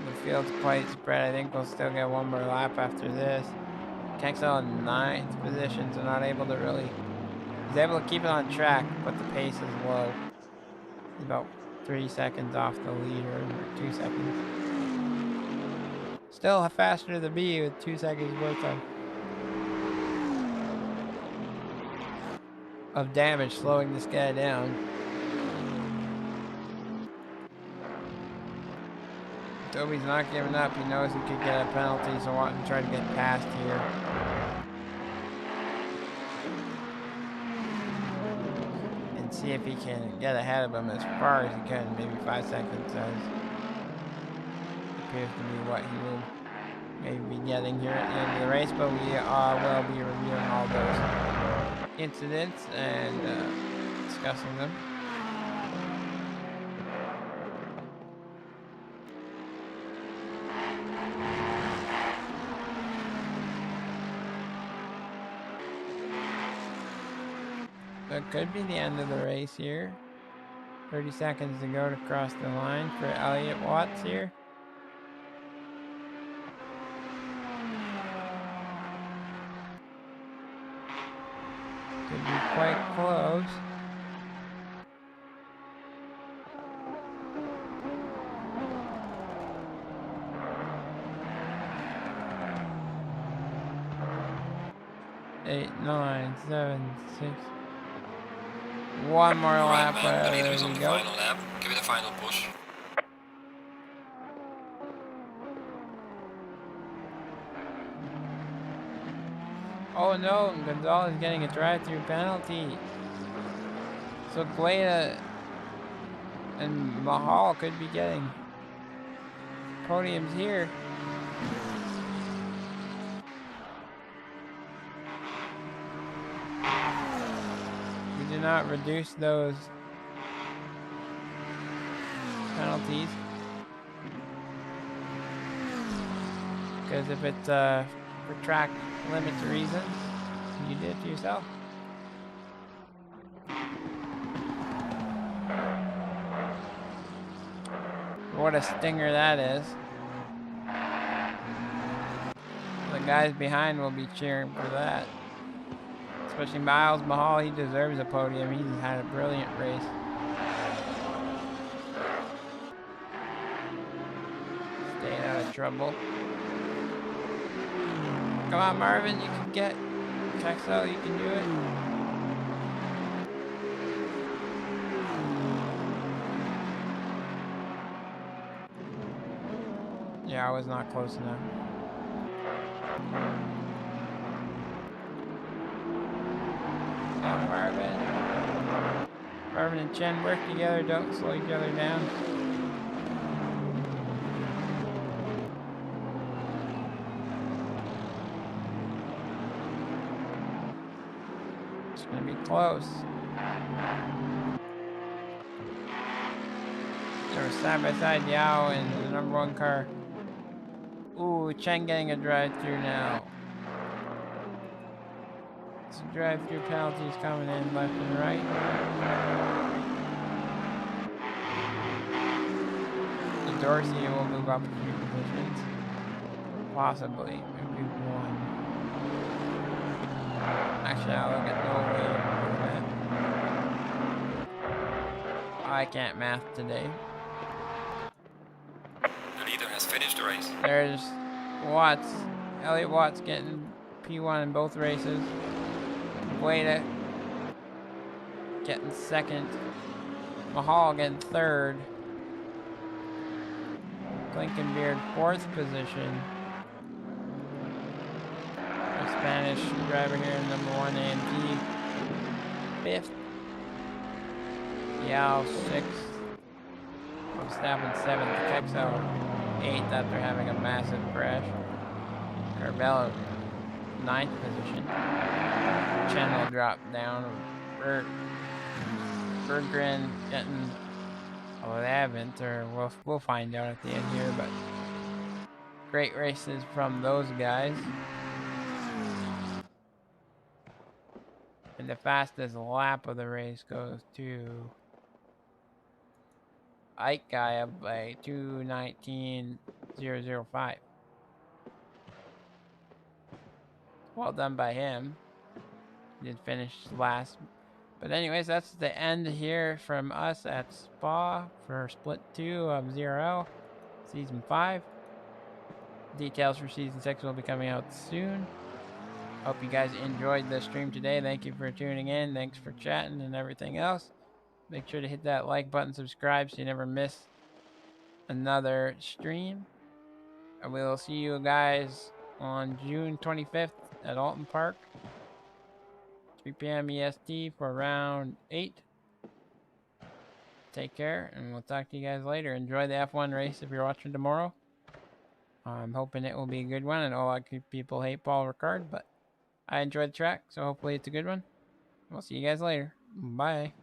[SPEAKER 2] The field's quite spread. I think we'll still get one more lap after this. Kexel in 9th position, so not able to really... He's able to keep it on track, but the pace is low. He's about 3 seconds off the leader, or 2 seconds. Still faster than me with 2 seconds worth of damage slowing this guy down. Toby's not giving up. He knows he could get a penalty, so wanting to try to get past here. And see if he can get ahead of him as far as he can. Maybe 5 seconds appears to be what he will maybe be getting here at the end of the race, but we will be reviewing all those incidents and discussing them. So it could be the end of the race here. 30 seconds to go to cross the line for Elliott Watts here. Could be quite close. Eight, 9, 7, 6. One more lap.
[SPEAKER 1] Man, the leader is
[SPEAKER 2] There
[SPEAKER 1] on
[SPEAKER 2] we
[SPEAKER 1] the
[SPEAKER 2] go.
[SPEAKER 1] final lap. Give it a final push.
[SPEAKER 2] Oh no, Gonzalez getting a drive-through penalty. So Gueda and Mahal could be getting podiums here. We do not reduce those penalties. Because if it's for track limits reasons, you did it to yourself. What a stinger that is. The guys behind will be cheering for that. Especially Miles Mahal, he deserves a podium. He's had a brilliant race. Staying out of trouble. Come on, Marvin, you can get Texel, you can do it. Yeah, I was not close enough. Come on, Marvin. Marvin and Chen work together, don't slow each other down. It's gonna be close. They were side by side, Yao and the number 1 car. Ooh, Chen getting a drive-through now. Some drive-through penalties coming in left and right. The Dorsey will move up a few positions. Possibly, maybe 1. Actually, I'll look at no way. I can't math today.
[SPEAKER 1] The leader has finished the race.
[SPEAKER 2] There's Watts. Elliot Watts getting P1 in both races. Gueda getting 2nd. Mahal getting 3rd. Blinkenbeard 4th position. A Spanish driver here, number 1 AMG. 5th. Yao 6th. Verstappen 7th. Kexel 8th after having a massive crash. Carvello 9th position. Chen will drop down. Berggren getting 11th, or we'll find out at the end here, but great races from those guys. And the fastest lap of the race goes to Ike guy up by 2:19.005. Well done by him. Did finish last. But anyways, that's the end here from us at Spa for Split 2 of ZRL Season 5. Details for Season 6 will be coming out soon. Hope you guys enjoyed the stream today. Thank you for tuning in. Thanks for chatting and everything else. Make sure to hit that like button, subscribe so you never miss another stream. And we will see you guys on June 25th at Alton Park. 3 p.m. EST for round 8. Take care, and we'll talk to you guys later. Enjoy the F1 race if you're watching tomorrow. I'm hoping it will be a good one. I know a lot of people hate Paul Ricard, but I enjoyed the track, so hopefully it's a good one. We'll see you guys later. Bye.